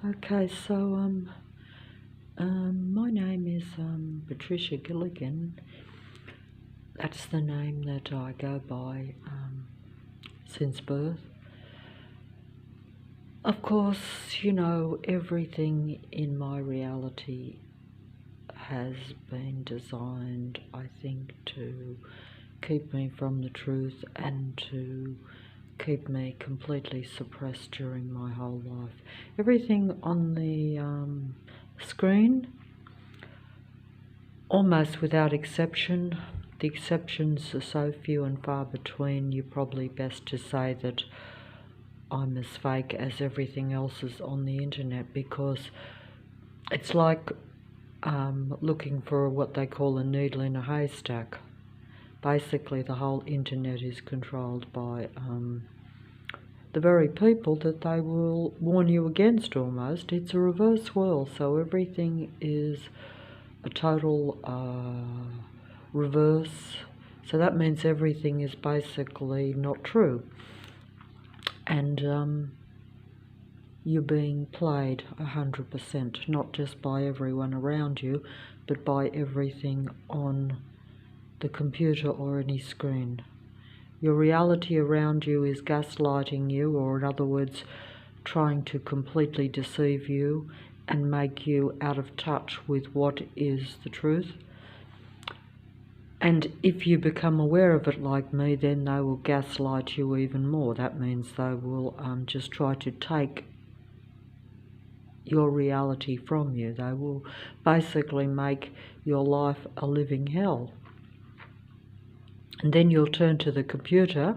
Okay, so my name is Patricia Gilligan. That's the name that I go by since birth. Of course, everything in my reality has been designed, I think, to keep me from the truth and to keep me completely suppressed during my whole life. Everything on the screen, almost without exception, the exceptions are so few and far between, you're probably best to say that I'm as fake as everything else is on the internet, because it's like looking for what they call a needle in a haystack. Basically, the whole internet is controlled by the very people that they will warn you against almost. It's a reverse world, so everything is a total reverse. So that means everything is basically not true. And you're being played 100%, not just by everyone around you, but by everything on the computer or any screen. Your reality around you is gaslighting you, or in other words, trying to completely deceive you and make you out of touch with what is the truth. And if you become aware of it like me, then they will gaslight you even more. That means they will just try to take your reality from you. They will basically make your life a living hell. And then you'll turn to the computer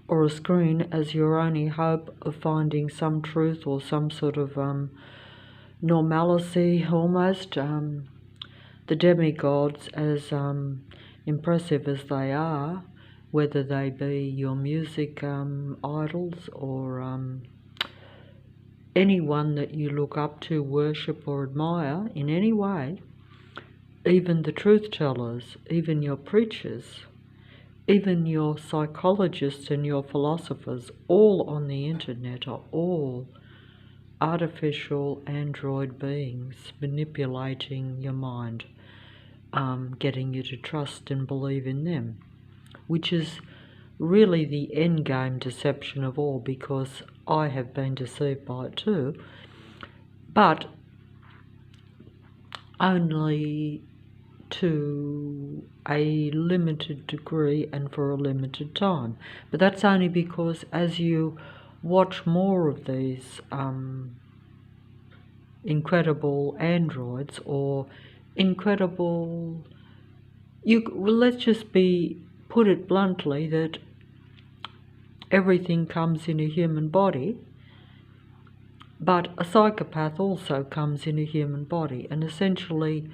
or a screen as your only hope of finding some truth or some sort of normalcy almost. The demigods, as impressive as they are, whether they be your music idols or anyone that you look up to, worship or admire in any way, even the truth tellers, even your preachers, even your psychologists and your philosophers, all on the internet, are all artificial android beings manipulating your mind, getting you to trust and believe in them, which is really the end game deception of all, because I have been deceived by it too, but only to a limited degree and for a limited time. But that's only because as you watch more of these incredible androids or incredible, let's just put it bluntly, that everything comes in a human body, but a psychopath also comes in a human body, and essentially,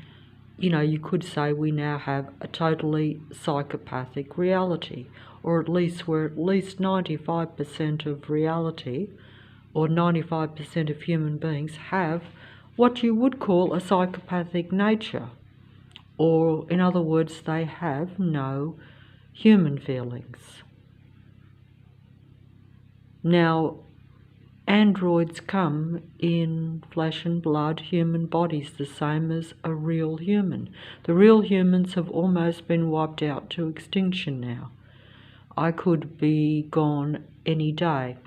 you could say we now have a totally psychopathic reality, or at least we're at least 95% of reality, or 95% of human beings have what you would call a psychopathic nature, or in other words, they have no human feelings. Now, androids come in flesh and blood, human bodies, the same as a real human. The real humans have almost been wiped out to extinction now. I could be gone any day.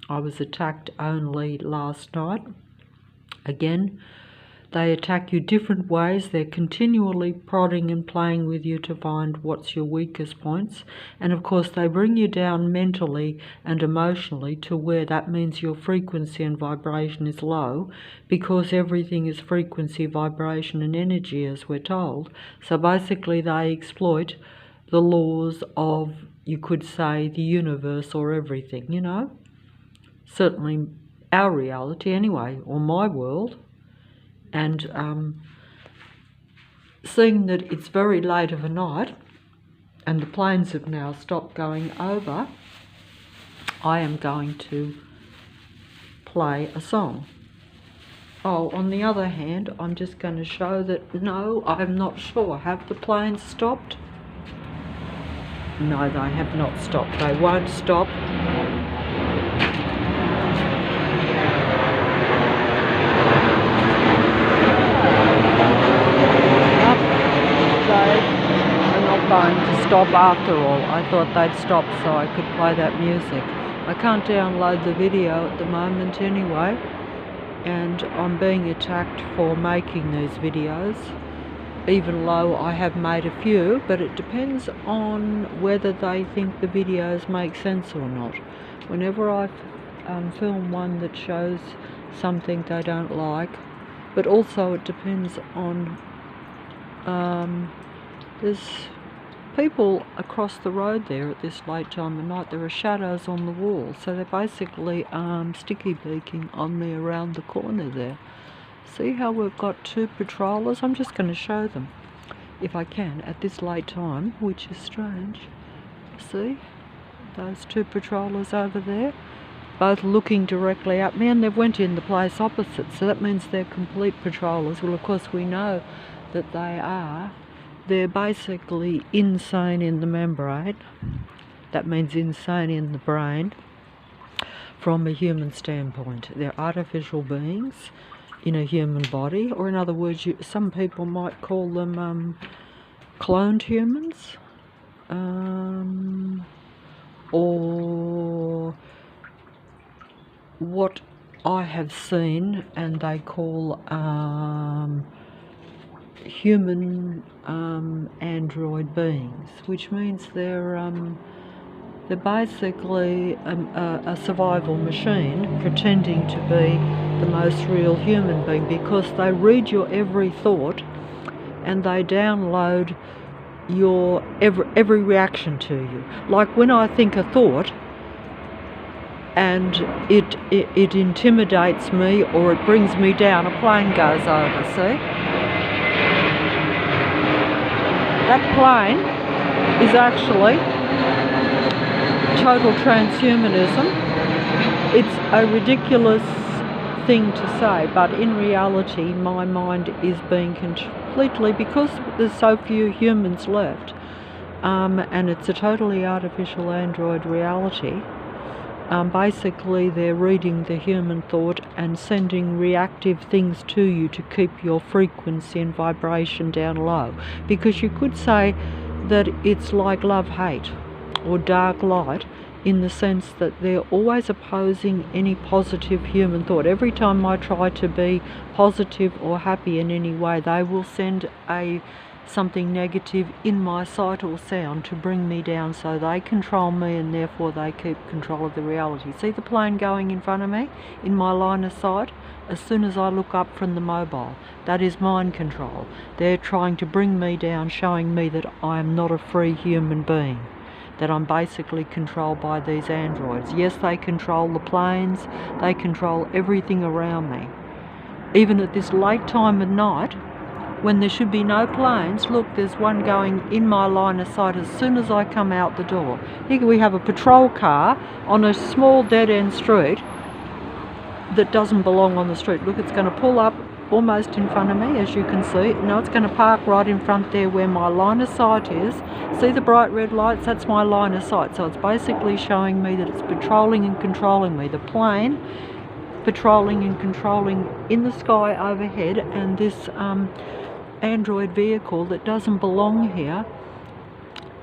I was attacked only last night. Again, they attack you different ways. They're continually prodding and playing with you to find what's your weakest points. And of course, they bring you down mentally and emotionally to where that means your frequency and vibration is low, because everything is frequency, vibration and energy, as we're told. So basically, they exploit the laws of, you could say, the universe or everything, Certainly our reality anyway, or my world. And seeing that it's very late of a night and the planes have now stopped going over, I am going to play a song. Oh, on the other hand, I'm just going to show that, no, I'm not sure. Have the planes stopped? No, they have not stopped. They won't stop. stop after all. I thought they'd stop so I could play that music. I can't download the video at the moment anyway, and I'm being attacked for making these videos, even though I have made a few, but it depends on whether they think the videos make sense or not. Whenever I film one that shows something they don't like, but also it depends on there's people across the road there at this late time of night. There are shadows on the wall, so they're basically sticky beaking on me around the corner there. See how we've got two patrollers? I'm just going to show them, if I can, at this late time, which is strange. See? Those two patrollers over there, both looking directly at me, and they've went in the place opposite, so that means they're complete patrollers. Well, of course, we know that they are. They're basically insane in the membrane. That means insane in the brain from a human standpoint. They're artificial beings in a human body, or in other words, some people might call them cloned humans, or what I have seen and they call human android beings, which means they're basically a survival machine pretending to be the most real human being, because they read your every thought and they download your every reaction to you. Like when I think a thought and it intimidates me or it brings me down, a plane goes over, see? That plane is actually total transhumanism. It's a ridiculous thing to say, but in reality my mind is being completely, because there's so few humans left, and it's a totally artificial android reality. Basically they're reading the human thought and sending reactive things to you to keep your frequency and vibration down low, because you could say that it's like love-hate or dark light, in the sense that they're always opposing any positive human thought. Every time I try to be positive or happy in any way, they will send something negative in my sight or sound to bring me down, so they control me and therefore they keep control of the reality. See the plane going in front of me in my line of sight? As soon as I look up from the mobile, that is mind control. They're trying to bring me down, showing me that I am not a free human being, that I'm basically controlled by these androids. Yes, they control the planes, they control everything around me. Even at this late time of night, when there should be no planes, look, there's one going in my line of sight as soon as I come out the door. Here we have a patrol car on a small dead-end street that doesn't belong on the street. Look, it's going to pull up almost in front of me, as you can see. Now it's going to park right in front there where my line of sight is. See the bright red lights? That's my line of sight. So it's basically showing me that it's patrolling and controlling me. The plane patrolling and controlling in the sky overhead, and this android vehicle that doesn't belong here.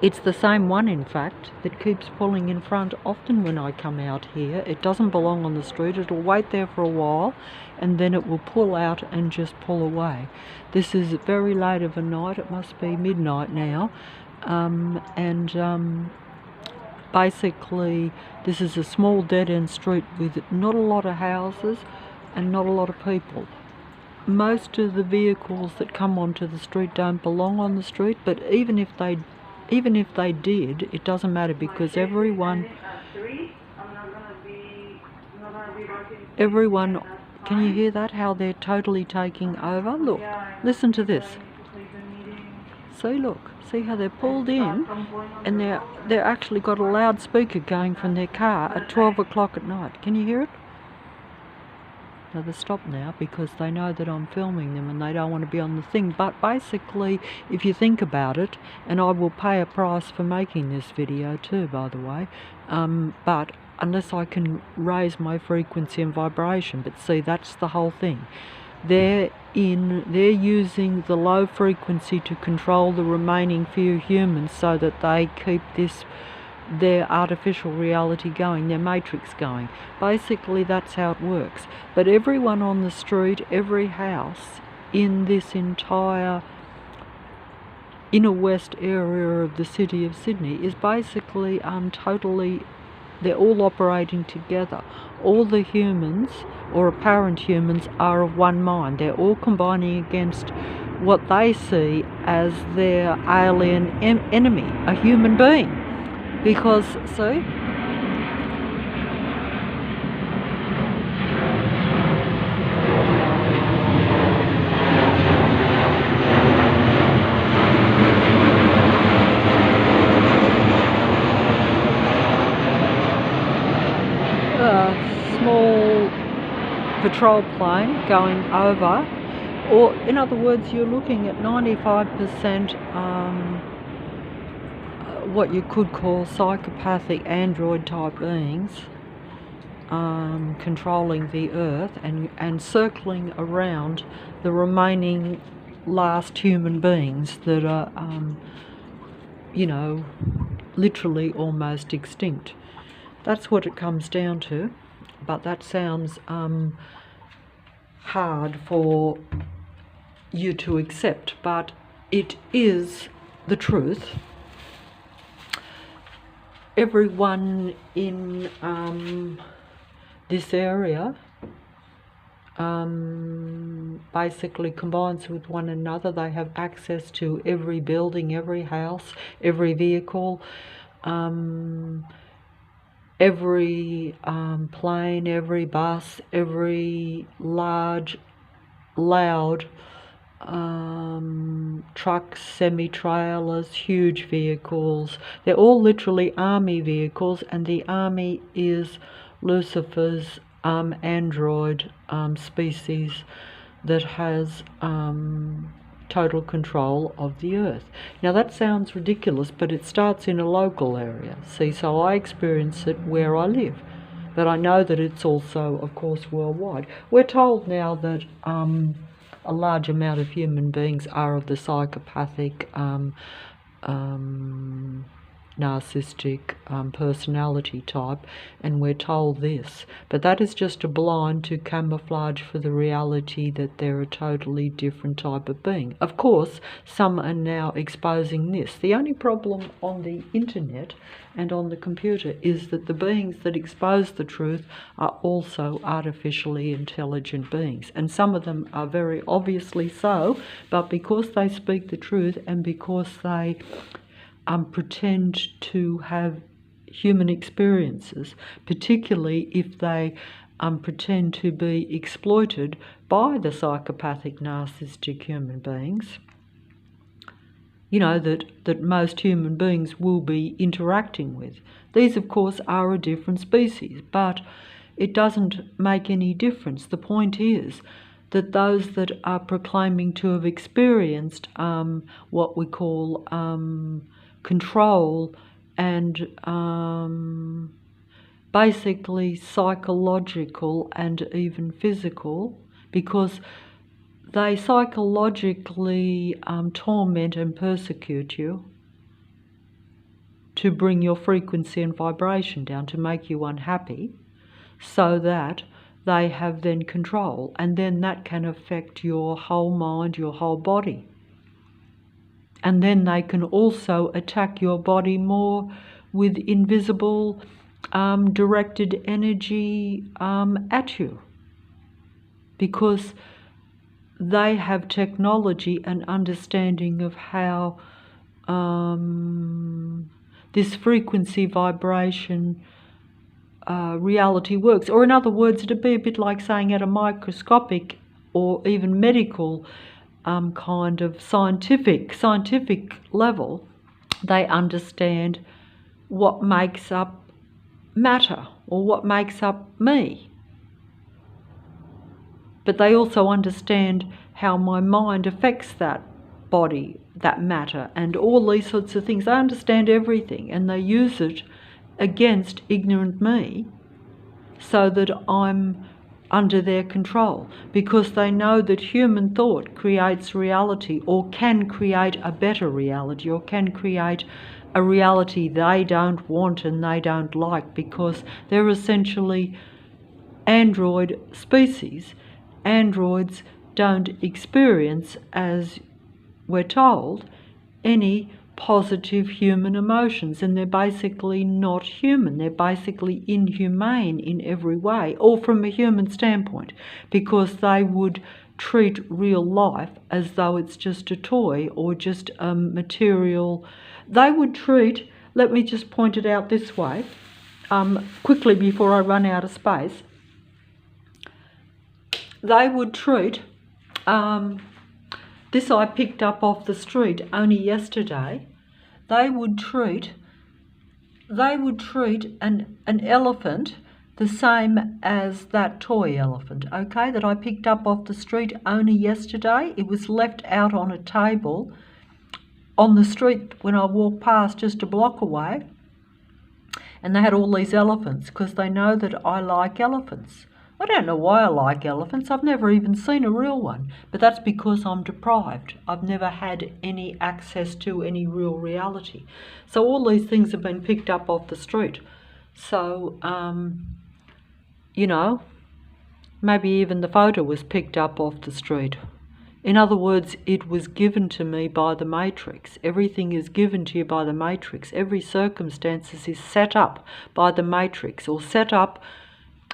It's the same one, in fact, that keeps pulling in front often when I come out here. It doesn't belong on the street. It'll wait there for a while and then it will pull out and just pull away. This is very late of a night. It must be midnight now. Basically this is a small dead-end street with not a lot of houses and not a lot of people. Most of the vehicles that come onto the street don't belong on the street, but even if they did, it doesn't matter, because everyone, can you hear that? How they're totally taking over? Look, listen to this. See, look, see how they're pulled in, and they're actually got a loudspeaker going from their car at 12 o'clock at night. Can you hear it? Now they stop now because they know that I'm filming them and they don't want to be on the thing. But basically, if you think about it, and I will pay a price for making this video too, by the way, but unless I can raise my frequency and vibration. But see, that's the whole thing. they're using the low frequency to control the remaining few humans so that they keep their artificial reality going, their matrix going. Basically, that's how it works. But everyone on the street, every house in this entire inner west area of the city of Sydney is basically totally, they're all operating together. All the humans, or apparent humans, are of one mind. They're all combining against what they see as their alien enemy, a human being. Because, see? Small patrol plane going over, or in other words, you're looking at 95% what you could call psychopathic android type beings controlling the earth and circling around the remaining last human beings that are literally almost extinct. That's what it comes down to, but that sounds hard for you to accept, but it is the truth. Everyone in this area basically combines with one another. They have access to every building, every house, every vehicle, every plane, every bus, every large, loud trucks, semi-trailers, huge vehicles. They're all literally army vehicles, and the army is Lucifer's android species that has total control of the earth. Now that sounds ridiculous, but it starts in a local area. See, so I experience it where I live, but I know that it's also, of course, worldwide. We're told now that a large amount of human beings are of the psychopathic, narcissistic personality type, and we're told this, but that is just a blind to camouflage for the reality that they're a totally different type of being. Of course, some are now exposing this. The only problem on the internet and on the computer is that the beings that expose the truth are also artificially intelligent beings, and some of them are very obviously so, but because they speak the truth and because they pretend to have human experiences, particularly if they pretend to be exploited by the psychopathic, narcissistic human beings, that most human beings will be interacting with. These, of course, are a different species, but it doesn't make any difference. The point is that those that are proclaiming to have experienced what we call control and basically psychological and even physical, because they psychologically torment and persecute you to bring your frequency and vibration down, to make you unhappy, so that they have then control, and then that can affect your whole mind, your whole body. And then they can also attack your body more with invisible directed energy at you, because they have technology and understanding of how this frequency vibration reality works. Or in other words, it'd be a bit like saying at a microscopic or even medical kind of scientific level, they understand what makes up matter or what makes up me. But they also understand how my mind affects that body, that matter, and all these sorts of things. They understand everything, and they use it against ignorant me, so that I'm under their control, because they know that human thought creates reality, or can create a better reality, or can create a reality they don't want and they don't like, because they're essentially android species. Androids don't experience, as we're told, any positive human emotions, and they're basically not human. They're basically inhumane in every way, or from a human standpoint, because they would treat real life as though it's just a toy or just a material. They would treat, let me just point it out this way, quickly before I run out of space, they would treat, this I picked up off the street only yesterday, they would treat an elephant the same as that toy elephant, okay, that I picked up off the street only yesterday. It was left out on a table on the street when I walked past just a block away, and they had all these elephants because they know that I like elephants. I don't know why I like elephants. I've never even seen a real one, but that's because I'm deprived. I've never had any access to any real reality. So all these things have been picked up off the street. So, you know, maybe even the photo was picked up off the street. In other words, it was given to me by the Matrix. Everything is given to you by the Matrix. Every circumstance is set up by the Matrix, or set up.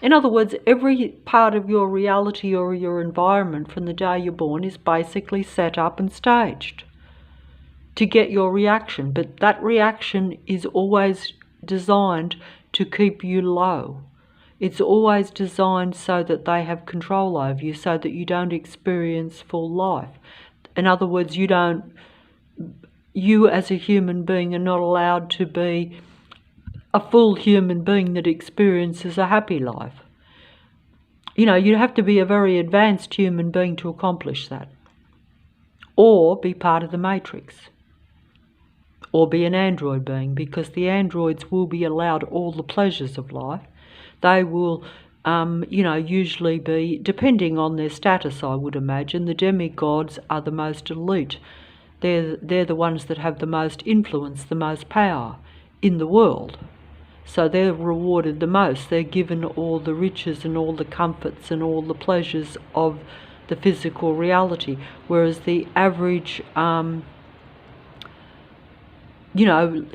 In other words, every part of your reality or your environment from the day you're born is basically set up and staged to get your reaction. But that reaction is always designed to keep you low. It's always designed so that they have control over you, so that you don't experience full life. In other words, you as a human being are not allowed to be a full human being that experiences a happy life. You know, you have to be a very advanced human being to accomplish that, or be part of the Matrix, or be an android being, because the androids will be allowed all the pleasures of life. They will, usually be, depending on their status, I would imagine, the demigods are the most elite. They're the ones that have the most influence, the most power in the world. So they're rewarded the most. They're given all the riches and all the comforts and all the pleasures of the physical reality, whereas the average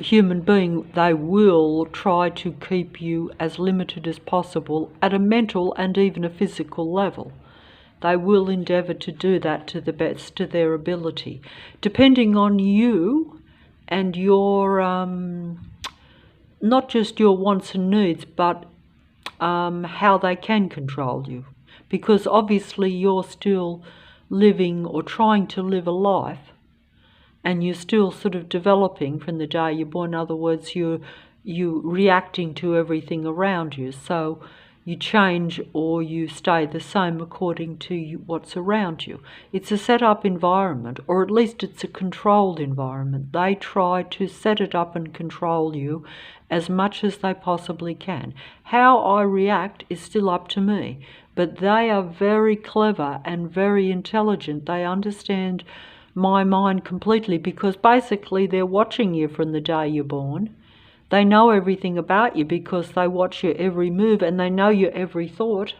human being, they will try to keep you as limited as possible at a mental and even a physical level. They will endeavour to do that to the best of their ability, depending on you and your, not just your wants and needs, but how they can control you. Because obviously you're still living or trying to live a life, and you're still sort of developing from the day you're born. In other words, you're reacting to everything around you. So you change or you stay the same according to what's around you. It's a set-up environment, or at least it's a controlled environment. They try to set it up and control you as much as they possibly can. How I react is still up to me, but they are very clever and very intelligent. They understand my mind completely, because basically they're watching you from the day you're born. They know everything about you because they watch your every move and they know your every thought.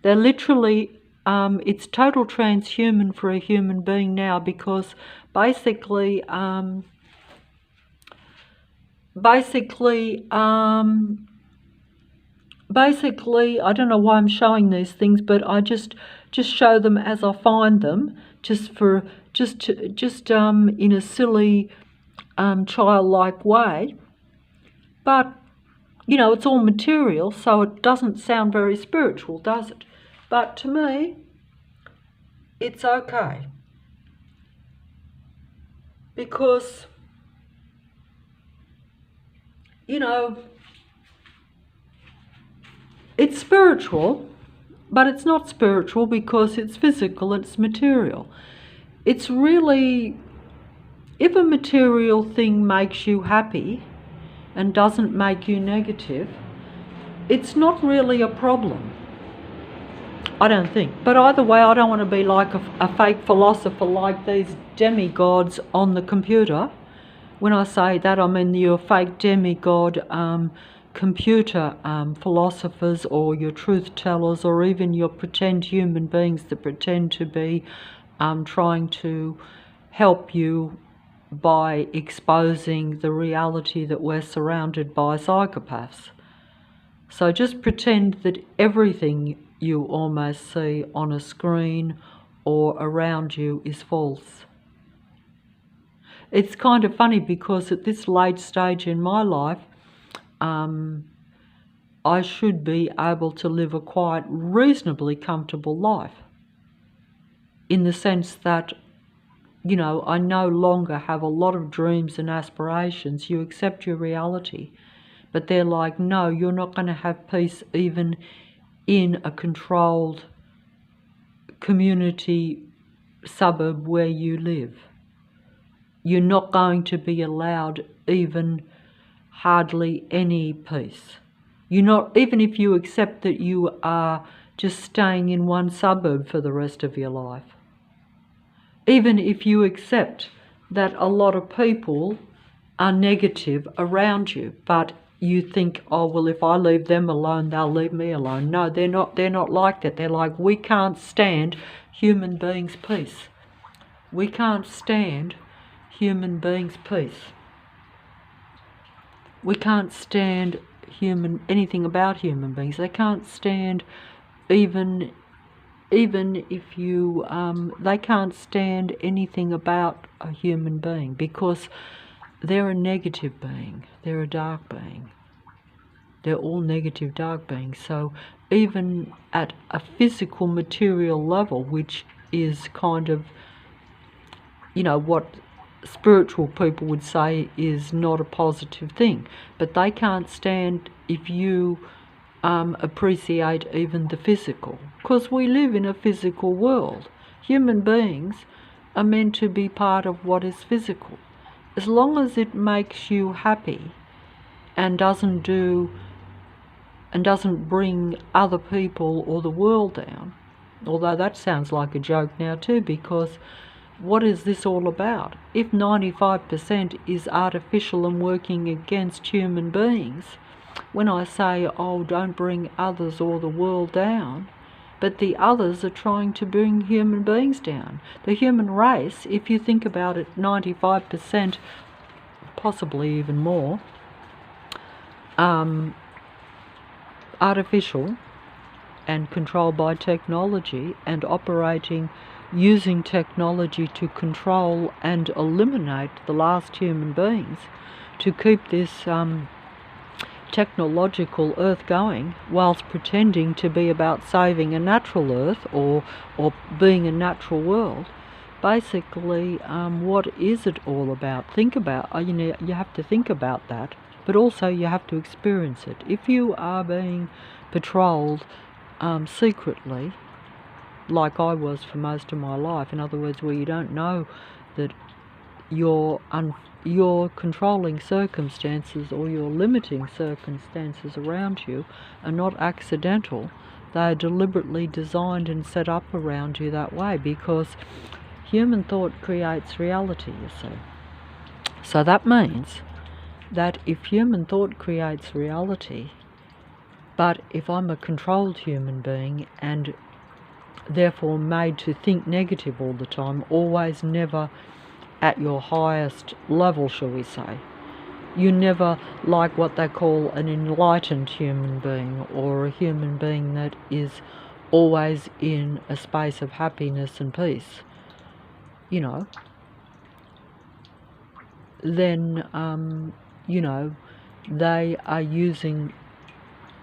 They're literally, it's total transhuman for a human being now, because basically, I don't know why I'm showing these things, but I just show them as I find them, just in a silly, childlike way. But it's all material, so it doesn't sound very spiritual, does it? But to me, it's okay, because it's spiritual, but it's not spiritual because it's physical, it's material. It's really, if a material thing makes you happy and doesn't make you negative, it's not really a problem. I don't think. But either way, I don't want to be like a fake philosopher like these demigods on the computer. When I say that, I mean your fake demigod computer philosophers, or your truth tellers, or even your pretend human beings that pretend to be trying to help you by exposing the reality that we're surrounded by psychopaths. So just pretend that everything you almost see on a screen or around you is false. It's kind of funny because at this late stage in my life, I should be able to live a quite reasonably comfortable life, in the sense that, you know, I no longer have a lot of dreams and aspirations. You accept your reality. But they're like, no, you're not going to have peace even in a controlled community suburb where you live. You're not going to be allowed even hardly any peace. You're not, even if you accept that you are just staying in one suburb for the rest of your life. Even if you accept that a lot of people are negative around you, but you think, oh, well, if I leave them alone, they'll leave me alone. No, they're not like that. They're like, we can't stand human beings' peace. We can't stand human beings' peace. We can't stand anything about human beings. They can't stand even if you, they can't stand anything about a human being, because they're a negative being, they're a dark being. They're all negative dark beings. So even at a physical material level, which is kind of, you know, what spiritual people would say is not a positive thing, but they can't stand if you appreciate even the physical, because we live in a physical world. Human beings are meant to be part of what is physical. As long as it makes you happy and doesn't bring other people or the world down, although that sounds like a joke now too, because what is this all about? If 95% is artificial and working against human beings, when I say, oh, don't bring others or the world down, but the others are trying to bring human beings down. The human race, if you think about it, 95%, possibly even more, artificial and controlled by technology, and operating using technology to control and eliminate the last human beings, to keep this technological earth going, whilst pretending to be about saving a natural earth or being a natural world. Basically, what is it all about? Think about, you know, you have to think about that, but also you have to experience it. If you are being patrolled secretly, like I was for most of my life, in other words, where you don't know that your controlling circumstances or your limiting circumstances around you are not accidental. They are deliberately designed and set up around you that way, because human thought creates reality, you see. So that means that if human thought creates reality, but if I'm a controlled human being and therefore made to think negative all the time, always never at your highest level, shall we say, you never like what they call an enlightened human being, or a human being that is always in a space of happiness and peace, you know, then, you know, they are using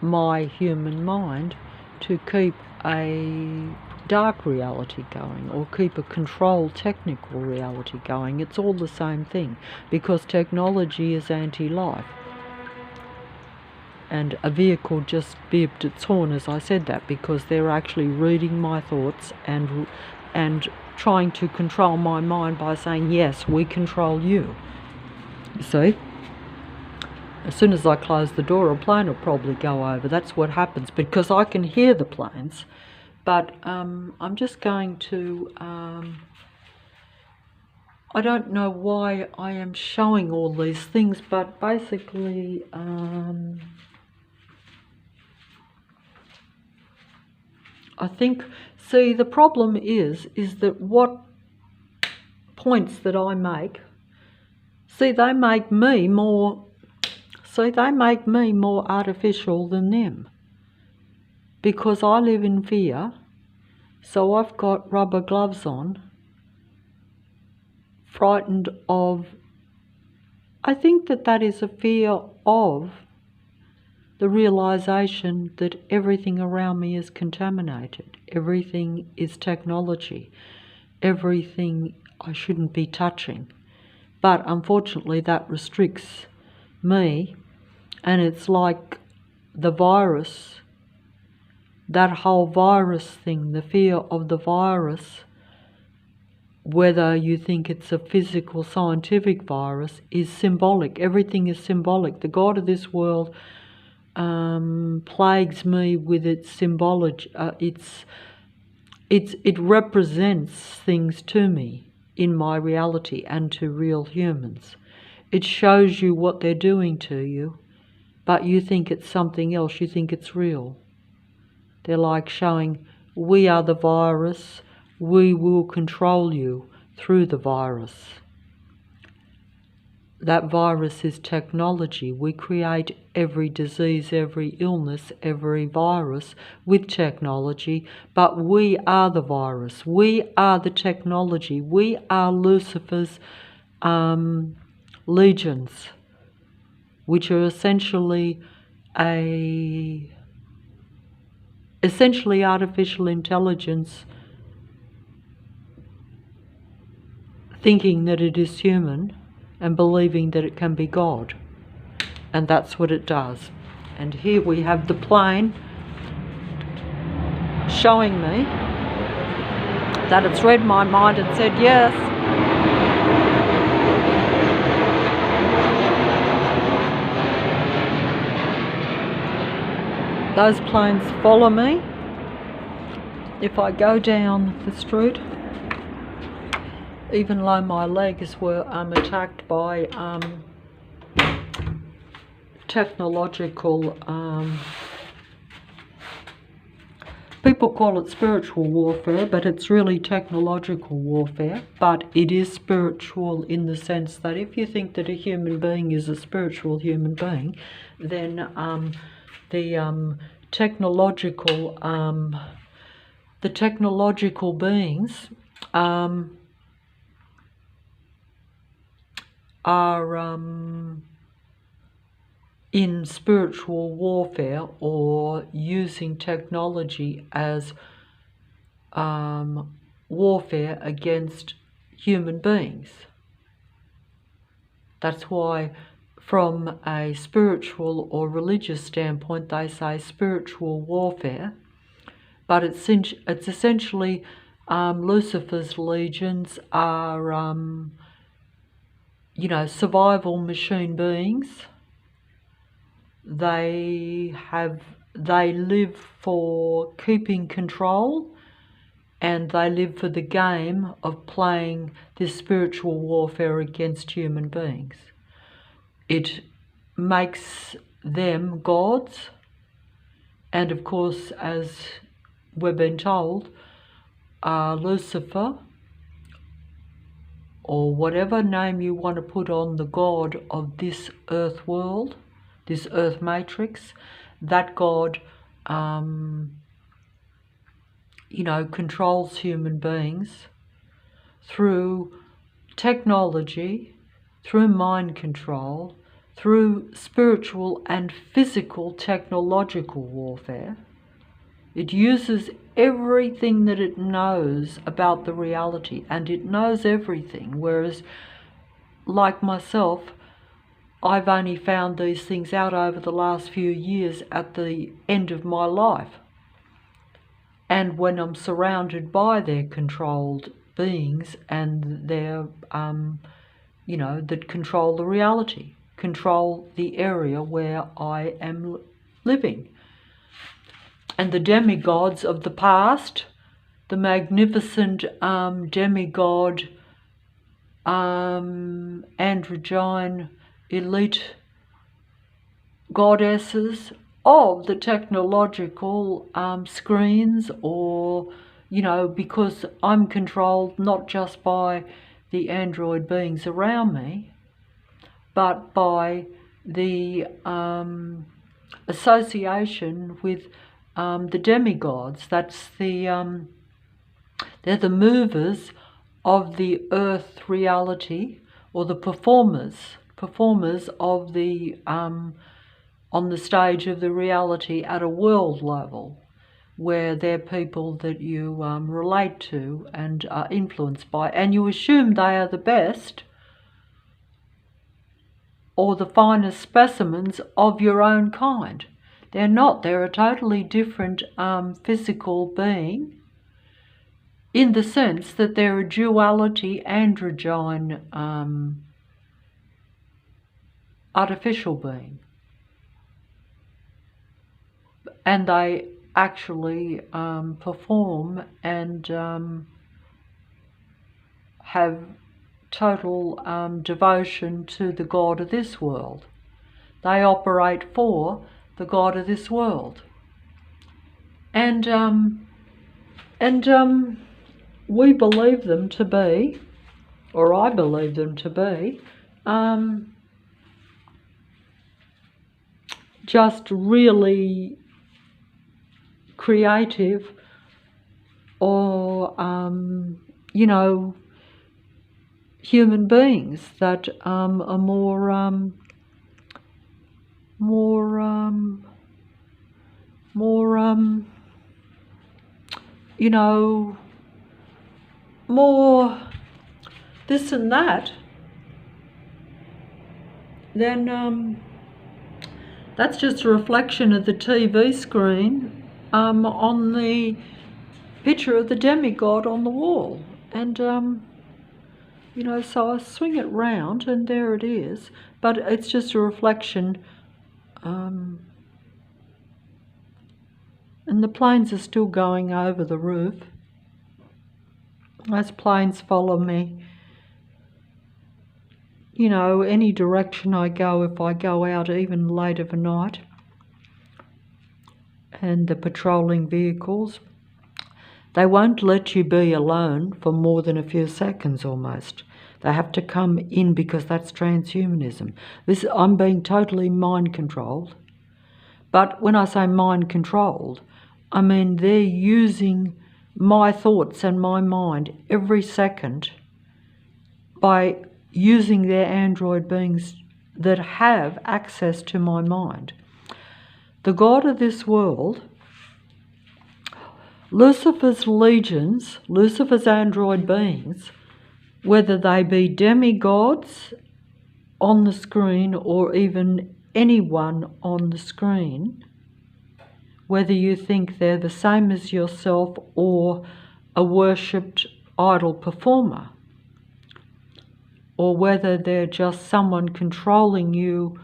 my human mind to keep a dark reality going, or keep a controlled technical reality going. It's all the same thing, because technology is anti-life. And a vehicle just bibbed its horn as I said that, because they're actually reading my thoughts and trying to control my mind by saying, yes, we control you. You see? As soon as I close the door, a plane will probably go over. That's what happens, because I can hear the planes, but I'm just going to, I don't know why I am showing all these things, but basically, I think, see, the problem is that what points that I make, see, they make me more artificial than them. Because I live in fear, so I've got rubber gloves on, frightened of, I think that is a fear of the realization that everything around me is contaminated, everything is technology, everything I shouldn't be touching. But unfortunately that restricts me, and it's like the virus, that whole virus thing, the fear of the virus, whether you think it's a physical, scientific virus, is symbolic. Everything is symbolic. The God of this world plagues me with its symbology. It represents things to me in my reality and to real humans. It shows you what they're doing to you, but you think it's something else. You think it's real. They're like showing, we are the virus, we will control you through the virus. That virus is technology. We create every disease, every illness, every virus with technology, but we are the virus. We are the technology. We are Lucifer's legions, which are essentially artificial intelligence thinking that it is human and believing that it can be God. And that's what it does. And here we have the plane showing me that it's read my mind and said yes. Those planes follow me. If I go down the street, even though my legs were attacked by technological, people call it spiritual warfare, but it's really technological warfare. But it is spiritual in the sense that if you think that a human being is a spiritual human being, then the technological beings are in spiritual warfare or using technology as warfare against human beings. That's why from a spiritual or religious standpoint they say spiritual warfare, but it's essentially Lucifer's legions are survival machine beings. They live for keeping control, and they live for the game of playing this spiritual warfare against human beings. It makes them gods, and of course, as we've been told, Lucifer, or whatever name you want to put on the God of this earth world, this earth matrix, that God, controls human beings through technology, through mind control, through spiritual and physical technological warfare. It uses everything that it knows about the reality, and it knows everything, whereas, like myself, I've only found these things out over the last few years at the end of my life. And when I'm surrounded by their controlled beings and their, that control the reality, control the area where I am living. and the demigods of the past, the magnificent demigod, androgyne, elite goddesses of the technological screens, or, you know, because I'm controlled not just by the android beings around me, but by the association with the demigods. That's the they're the movers of the earth reality, or the performers of the on the stage of the reality at a world level, where they're people that you relate to and are influenced by, and you assume they are the best or the finest specimens of your own kind. They're not. They're a totally different physical being, in the sense that they're a duality androgyne artificial being. And they actually perform and have total devotion to the God of this world. They operate for the God of this world. And we believe them to be, or I believe them to be, just really creative, or you know, human beings that are more you know, more this and that, then that's just a reflection of the TV screen on the picture of the demigod on the wall. And you know, so I swing it round and there it is, but it's just a reflection. And the planes are still going over the roof. Those planes follow me, you know, any direction I go, if I go out even late of a night. And the patrolling vehicles, they won't let you be alone for more than a few seconds almost. They have to come in, because that's transhumanism. I'm being totally mind controlled. But when I say mind controlled, I mean they're using my thoughts and my mind every second by using their android beings that have access to my mind. The God of this world, Lucifer's legions, Lucifer's android beings, whether they be demigods on the screen or even anyone on the screen, whether you think they're the same as yourself or a worshipped idol performer, or whether they're just someone controlling you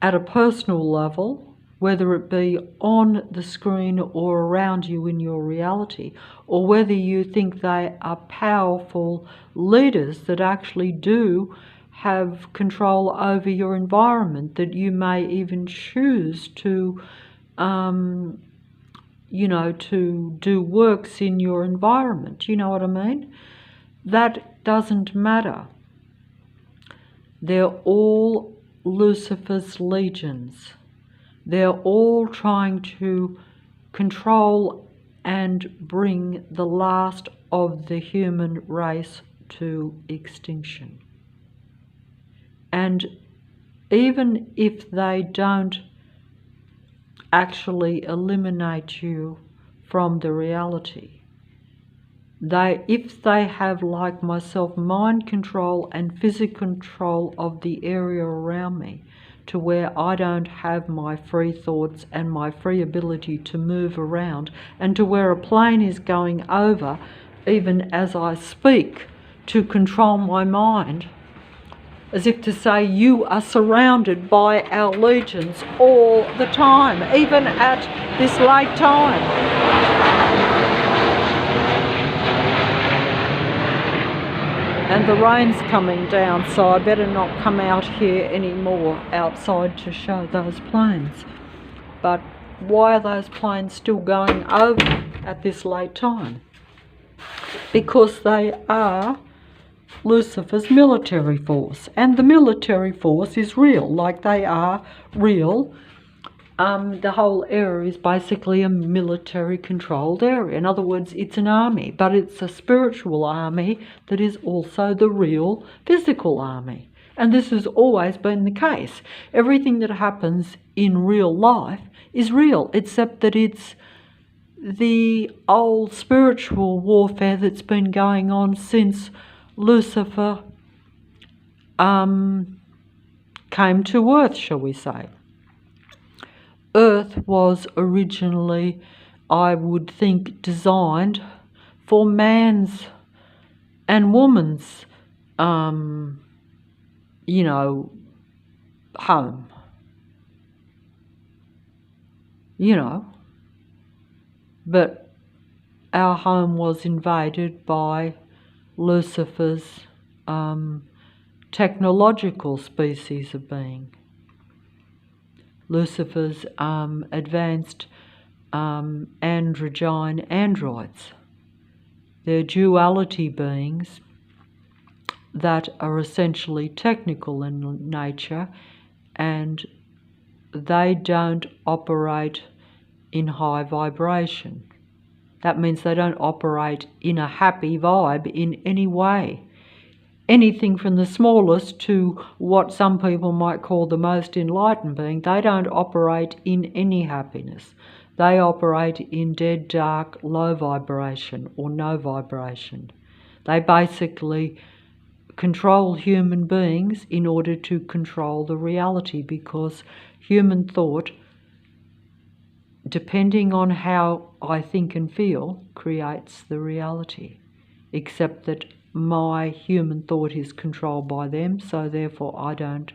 at a personal level, whether it be on the screen or around you in your reality, or whether you think they are powerful leaders that actually do have control over your environment, that you may even choose to you know, to do works in your environment. You know what I mean? That doesn't matter. They're all Lucifer's legions. They're all trying to control and bring the last of the human race to extinction. And even if they don't actually eliminate you from the reality, if they have, like myself, mind control and physical control of the area around me, to where I don't have my free thoughts and my free ability to move around, and to where a plane is going over even as I speak, to control my mind, as if to say, you are surrounded by our legions all the time, even at this late time. And the rain's coming down, so I better not come out here anymore outside to show those planes. But why are those planes still going over at this late time? Because they are Lucifer's military force, and the military force is real, like they are real. The whole area is basically a military controlled area. In other words, it's an army, but it's a spiritual army that is also the real physical army. And this has always been the case. Everything that happens in real life is real, except that it's the old spiritual warfare that's been going on since Lucifer came to Earth, shall we say. Earth was originally, I would think, designed for man's and woman's, home. But our home was invaded by Lucifer's technological species of being. Lucifer's advanced androgyne androids. They're duality beings that are essentially technical in nature, and they don't operate in high vibration. That means they don't operate in a happy vibe in any way. Anything from the smallest to what some people might call the most enlightened being, they don't operate in any happiness. They operate in dead, dark, low vibration or no vibration. They basically control human beings in order to control the reality, because human thought, depending on how I think and feel, creates the reality. Except that my human thought is controlled by them, so therefore I don't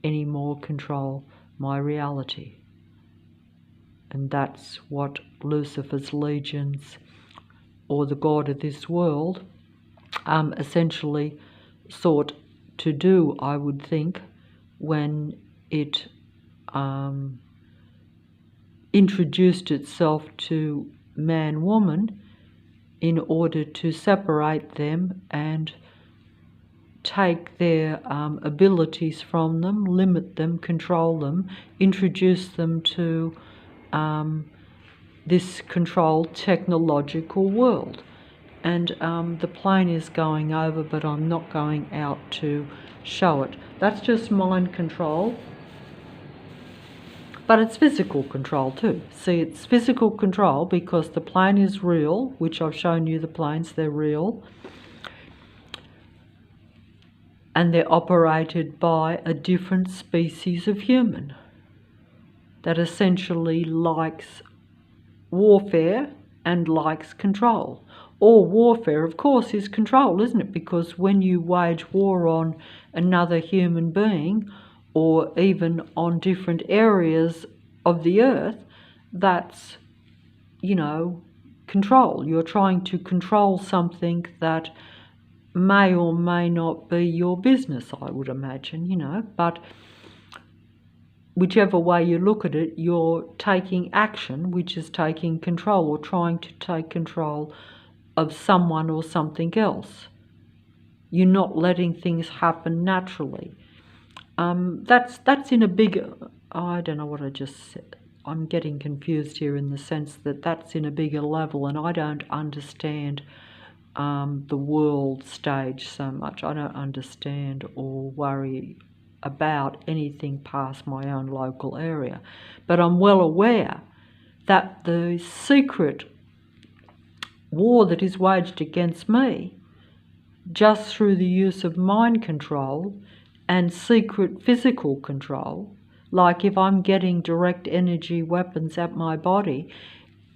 anymore control my reality. And that's what Lucifer's legions, or the god of this world, essentially sought to do, I would think, when it introduced itself to man-woman, in order to separate them and take their abilities from them, limit them, control them, introduce them to this controlled technological world. And the plane is going over, but I'm not going out to show it. That's just mind control. But it's physical control too. See, it's physical control because the plane is real, which I've shown you the planes, they're real. And they're operated by a different species of human that essentially likes warfare and likes control. All warfare, of course, is control, isn't it? Because when you wage war on another human being, or even on different areas of the earth, that's, control. You're trying to control something that may or may not be your business, I would imagine, but whichever way you look at it, you're taking action, which is taking control, or trying to take control of someone or something else. You're not letting things happen naturally. That's in a bigger, I don't know what I just said. I'm getting confused here in the sense that that's in a bigger level, and I don't understand the world stage so much. I don't understand or worry about anything past my own local area. But I'm well aware that the secret war that is waged against me, just through the use of mind control and secret physical control, like if I'm getting direct energy weapons at my body,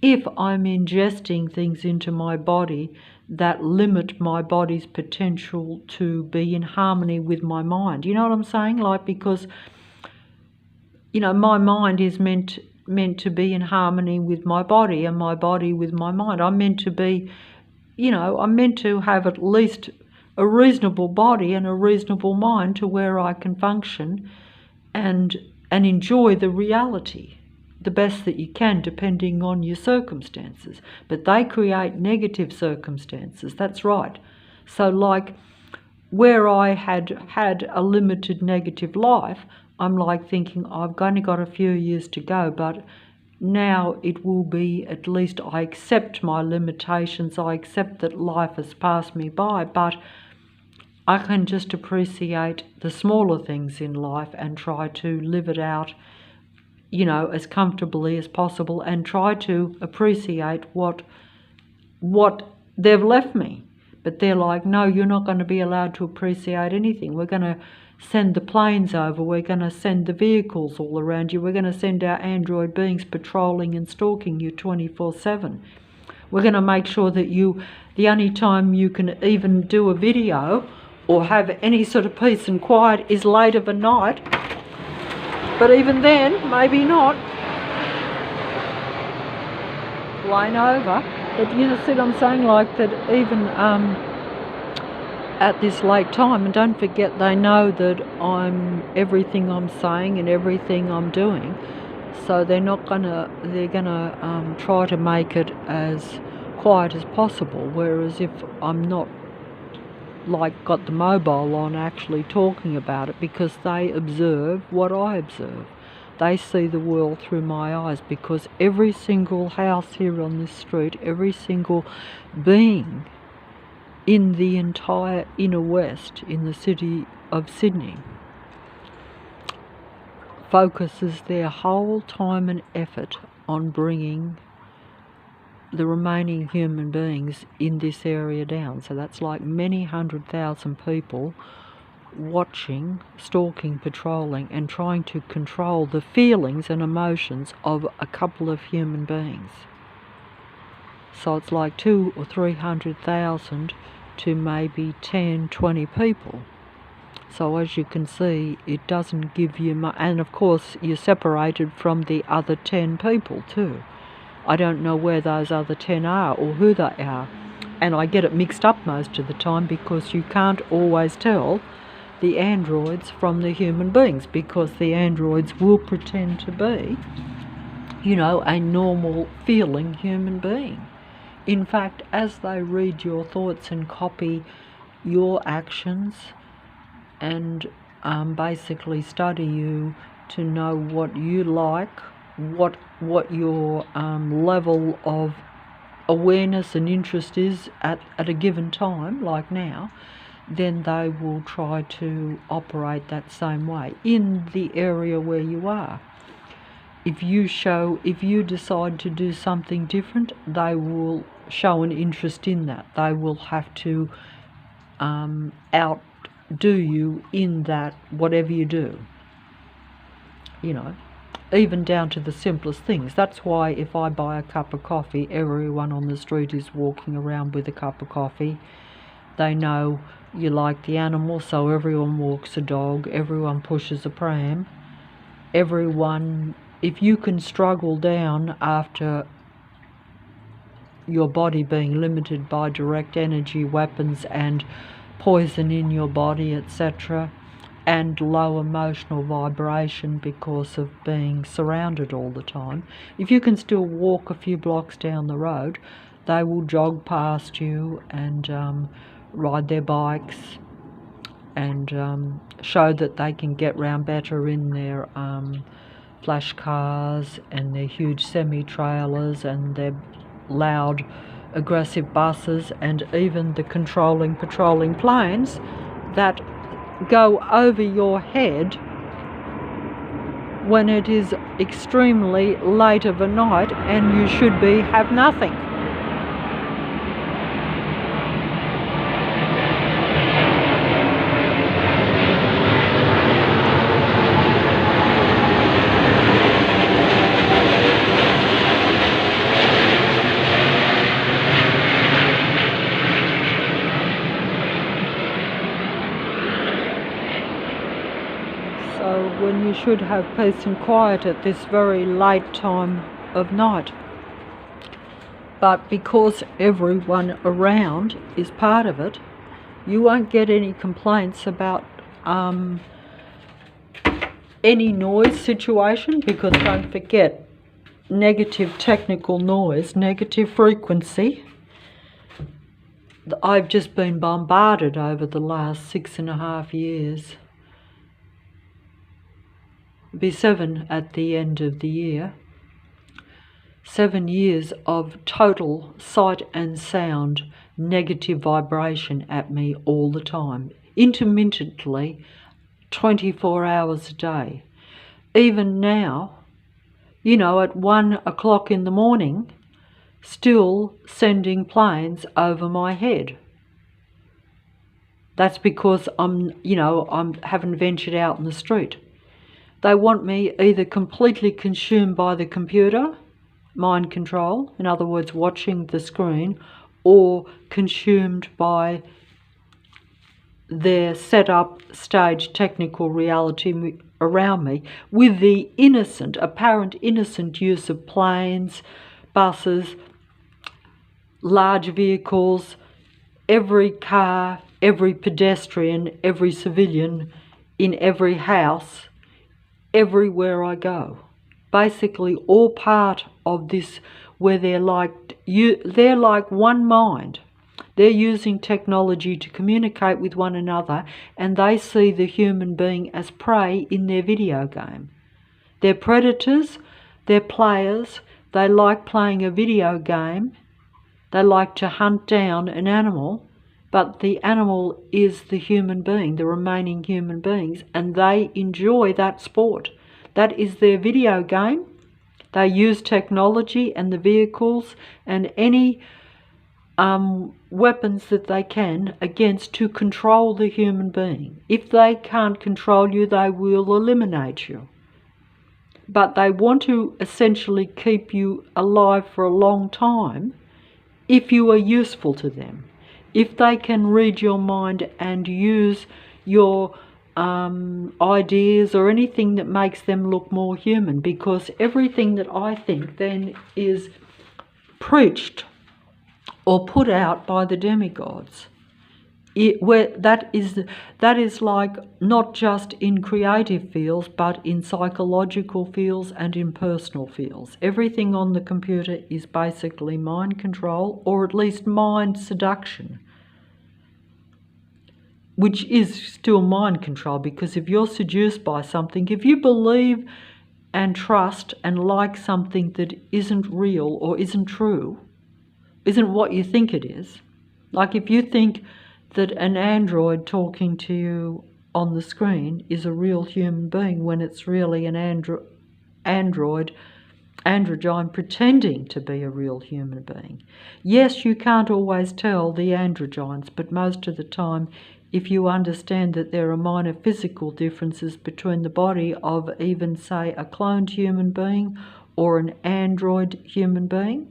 if I'm ingesting things into my body that limit my body's potential to be in harmony with my mind. You know what I'm saying? Like, because, my mind is meant to be in harmony with my body, and my body with my mind. I'm meant to be, I'm meant to have at least a reasonable body and a reasonable mind to where I can function and enjoy the reality the best that you can, depending on your circumstances. But they create negative circumstances, that's right. So like where I had a limited negative life, I'm like thinking, I've only got a few years to go, but now it will be, at least I accept my limitations, I accept that life has passed me by, but I can just appreciate the smaller things in life and try to live it out, as comfortably as possible, and try to appreciate what they've left me. But they're like, no, you're not going to be allowed to appreciate anything. We're going to send the planes over, we're going to send the vehicles all around you, we're going to send our android beings patrolling and stalking you 24/7. We're going to make sure that the only time you can even do a video or have any sort of peace and quiet is late of a night. But even then, maybe not. Blown over. But you see what I'm saying? Like that even at this late time, and don't forget, they know that I'm everything I'm saying and everything I'm doing. So they're gonna try to make it as quiet as possible. Whereas if I'm not got the mobile on actually talking about it, because they observe what I observe. They see the world through my eyes, because every single house here on this street, every single being in the entire inner west, in the city of Sydney, focuses their whole time and effort on bringing the remaining human beings in this area down. So that's like many 100,000 people watching, stalking, patrolling, and trying to control the feelings and emotions of a couple of human beings. So it's like 200,000 or 300,000 to maybe 10, 20 people. So as you can see, it doesn't give you much, and of course you're separated from the other 10 people too. I don't know where those other 10 are or who they are, and I get it mixed up most of the time, because you can't always tell the androids from the human beings, because the androids will pretend to be, a normal feeling human being. In fact, as they read your thoughts and copy your actions and basically study you to know what you like, what your level of awareness and interest is at a given time, like now, then they will try to operate that same way in the area where you are. If you decide to do something different, they will show an interest in that. They will have to outdo you in that, whatever you do. Even down to the simplest things. That's why if I buy a cup of coffee, everyone on the street is walking around with a cup of coffee. They know you like the animal, so everyone walks a dog, everyone pushes a pram, everyone, if you can struggle down after your body being limited by direct energy weapons and poison in your body, etc., and low emotional vibration because of being surrounded all the time, if you can still walk a few blocks down the road, they will jog past you and ride their bikes and show that they can get round better in their flash cars and their huge semi-trailers and their loud aggressive buses, and even the patrolling planes that go over your head when it is extremely late of a night and you should have nothing. when you should have peace and quiet at this very late time of night. But because everyone around is part of it, you won't get any complaints about any noise situation, because don't forget, negative technical noise, negative frequency. I've just been bombarded over the last 6.5 years. It'll be 7 at the end of the year. 7 years of total sight and sound negative vibration at me all the time, intermittently, 24 hours a day. Even now, you know, at 1 o'clock in the morning, still sending planes over my head. That's because I haven't ventured out in the street. They want me either completely consumed by the computer, mind control, in other words, watching the screen, or consumed by their set-up stage technical reality around me, with the apparent innocent use of planes, buses, large vehicles, every car, every pedestrian, every civilian, in every house, everywhere I go. Basically all part of this, where they're like one mind. They're using technology to communicate with one another, and they see the human being as prey in their video game. They're predators, they're players, they like playing a video game, they like to hunt down an animal, but the animal is the human being, the remaining human beings, and they enjoy that sport. That is their video game. They use technology and the vehicles and any weapons that they can to control the human being. If they can't control you, they will eliminate you. But they want to essentially keep you alive for a long time if you are useful to them. If they can read your mind and use your ideas or anything that makes them look more human, because everything that I think then is preached or put out by the demigods. That is like not just in creative fields, but in psychological fields and in personal fields. Everything on the computer is basically mind control, or at least mind seduction, which is still mind control, because if you're seduced by something, if you believe and trust and like something that isn't real or isn't true, isn't what you think it is, like if you think that an android talking to you on the screen is a real human being when it's really an androgyne pretending to be a real human being. Yes, you can't always tell the androgynes, but most of the time, if you understand that there are minor physical differences between the body of even, say, a cloned human being or an android human being,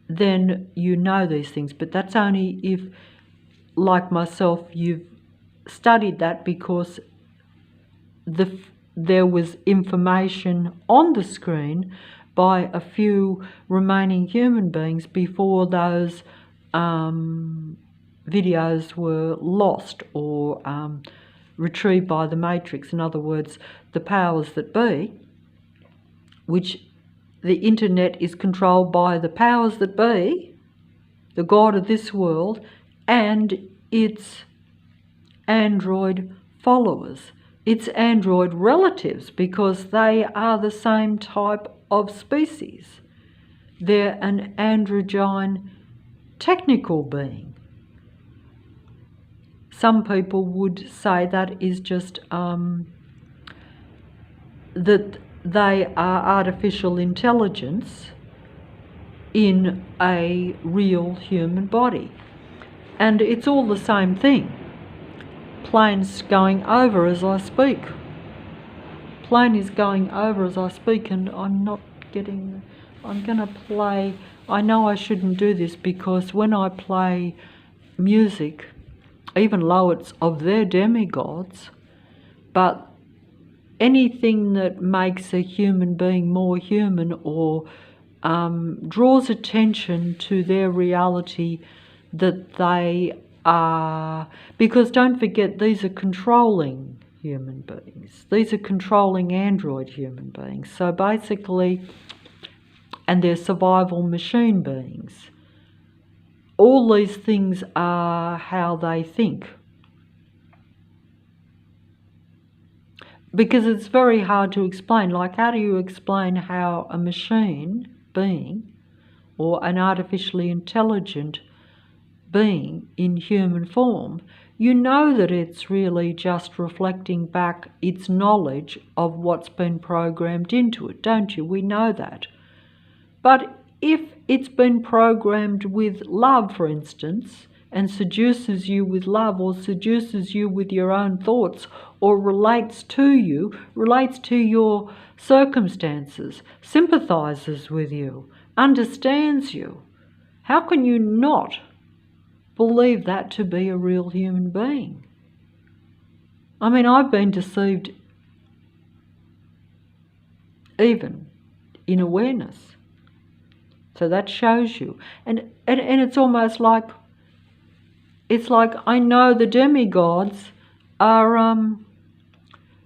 then you know these things. But that's only if, like myself, you've studied that, because there was information on the screen by a few remaining human beings before those videos were lost or retrieved by the Matrix. In other words, the powers that be, which the internet is controlled by the powers that be, the God of this world, and its android followers, its android relatives, because they are the same type of species. They're an androgyne technical being. Some people would say that is just that they are artificial intelligence in a real human body. And it's all the same thing. Plane's going over as I speak. Plane is going over as I speak, and I'm not getting... I'm going to play... I know I shouldn't do this, because when I play music, even though it's of their demigods, but anything that makes a human being more human or draws attention to their reality that they are, because don't forget, these are controlling human beings. These are controlling android human beings. So basically, and they're survival machine beings. All these things are how they think. Because it's very hard to explain. Like, how do you explain how a machine being or an artificially intelligent being in human form, you know that it's really just reflecting back its knowledge of what's been programmed into it, don't you? We know that. But if it's been programmed with love, for instance, and seduces you with love, or seduces you with your own thoughts, or relates to your circumstances, sympathizes with you, understands you, how can you not believe that to be a real human being? I mean, I've been deceived even in awareness. So that shows you. And it's almost like, it's like I know the demigods are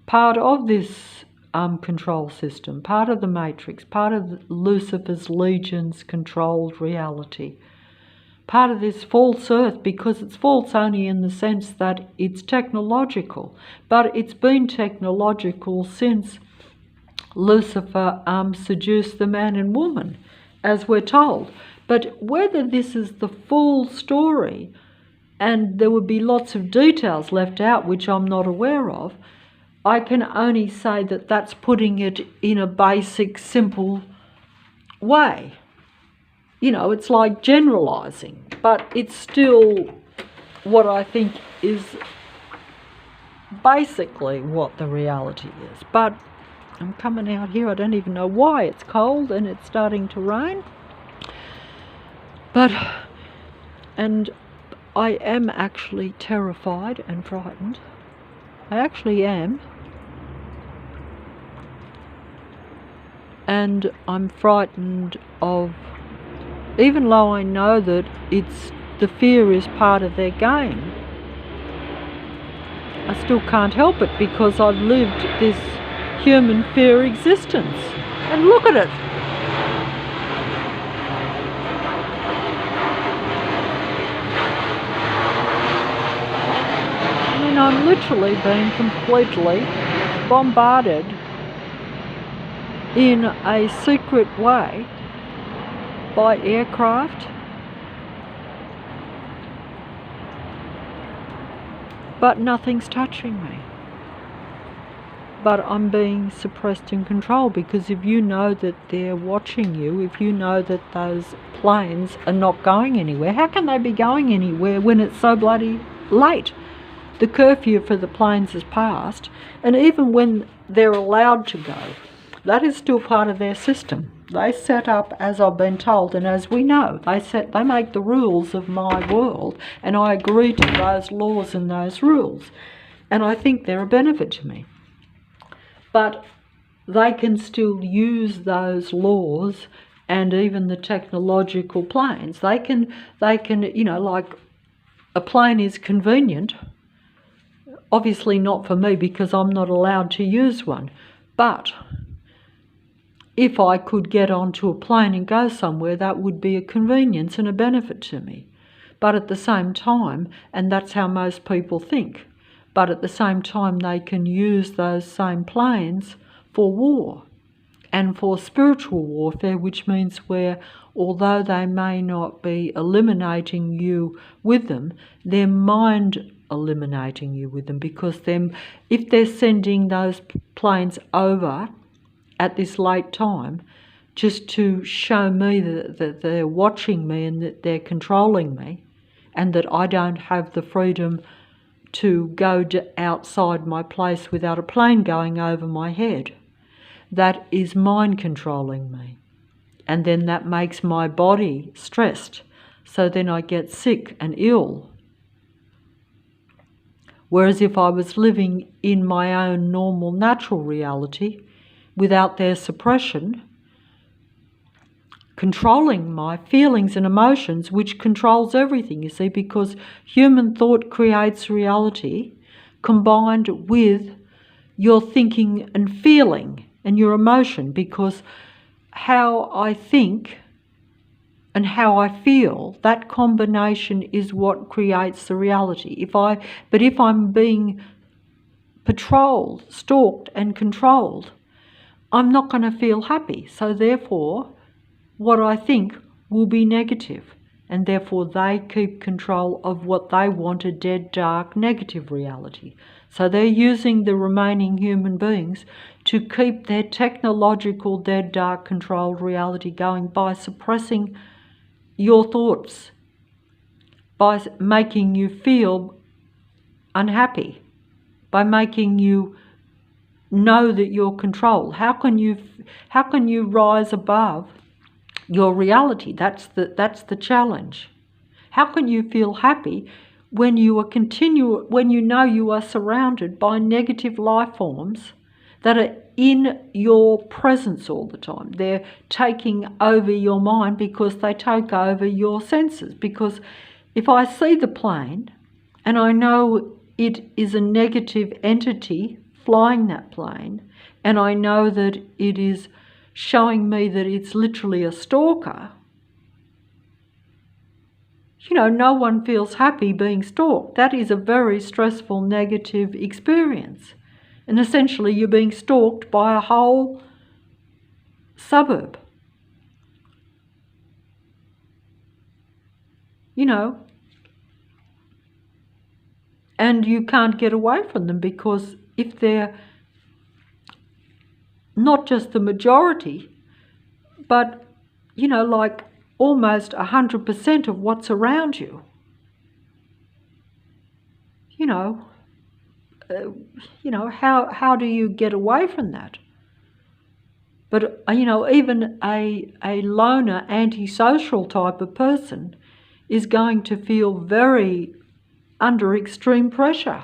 part of this control system, part of the matrix, part of Lucifer's legion's controlled reality, part of this false earth, because it's false only in the sense that it's technological, but it's been technological since Lucifer seduced the man and woman, as we're told. But whether this is the full story, and there would be lots of details left out which I'm not aware of, I can only say that that's putting it in a basic, simple way. You know, it's like generalising, but it's still what I think is basically what the reality is. But I'm coming out here, I don't even know why. It's cold and it's starting to rain. And I am actually terrified and frightened. I actually am. And I'm frightened of, even though I know that the fear is part of their game, I still can't help it, because I've lived this human fear existence. And look at it. I mean, I'm literally being completely bombarded in a secret way by aircraft, but nothing's touching me. But I'm being suppressed and controlled, because if you know that they're watching you, if you know that those planes are not going anywhere, how can they be going anywhere when it's so bloody late? The curfew for the planes has passed, and even when they're allowed to go, that is still part of their system. They set up, as I've been told, and as we know, they make the rules of my world, and I agree to those laws and those rules, and I think they're a benefit to me. But they can still use those laws, and even the technological planes. They can, you know, like a plane is convenient. Obviously not for me, because I'm not allowed to use one. But if I could get onto a plane and go somewhere, that would be a convenience and a benefit to me. But at the same time, and that's how most people think, but at the same time they can use those same planes for war and for spiritual warfare, which means where, although they may not be eliminating you with them, they're mind eliminating you with them, because if they're sending those planes over at this late time just to show me that they're watching me and that they're controlling me, and that I don't have the freedom to go outside my place without a plane going over my head, that is mind controlling me. And then that makes my body stressed, so then I get sick and ill. Whereas if I was living in my own normal, natural reality, without their suppression, controlling my feelings and emotions, which controls everything, you see, because human thought creates reality combined with your thinking and feeling and your emotion, because how I think and how I feel, that combination is what creates the reality. But if I'm being patrolled, stalked and controlled, I'm not going to feel happy. So therefore, what I think will be negative, and therefore they keep control of what they want, a dead, dark, negative reality. So they're using the remaining human beings to keep their technological, dead, dark, controlled reality going by suppressing your thoughts, by making you feel unhappy, by making you know that you're controlled. How can you rise above your reality? That's the challenge. How can you feel happy when you know you are surrounded by negative life forms that are in your presence all the time? They're taking over your mind because they take over your senses. Because if I see the plane and I know it is a negative entity flying that plane, and I know that it is showing me that it's literally a stalker, no one feels happy being stalked. That is a very stressful, negative experience. And essentially you're being stalked by a whole suburb. And you can't get away from them, because if they're not just the majority, but, like almost 100% of what's around you, how do you get away from that? But, even a loner, antisocial type of person is going to feel very under extreme pressure.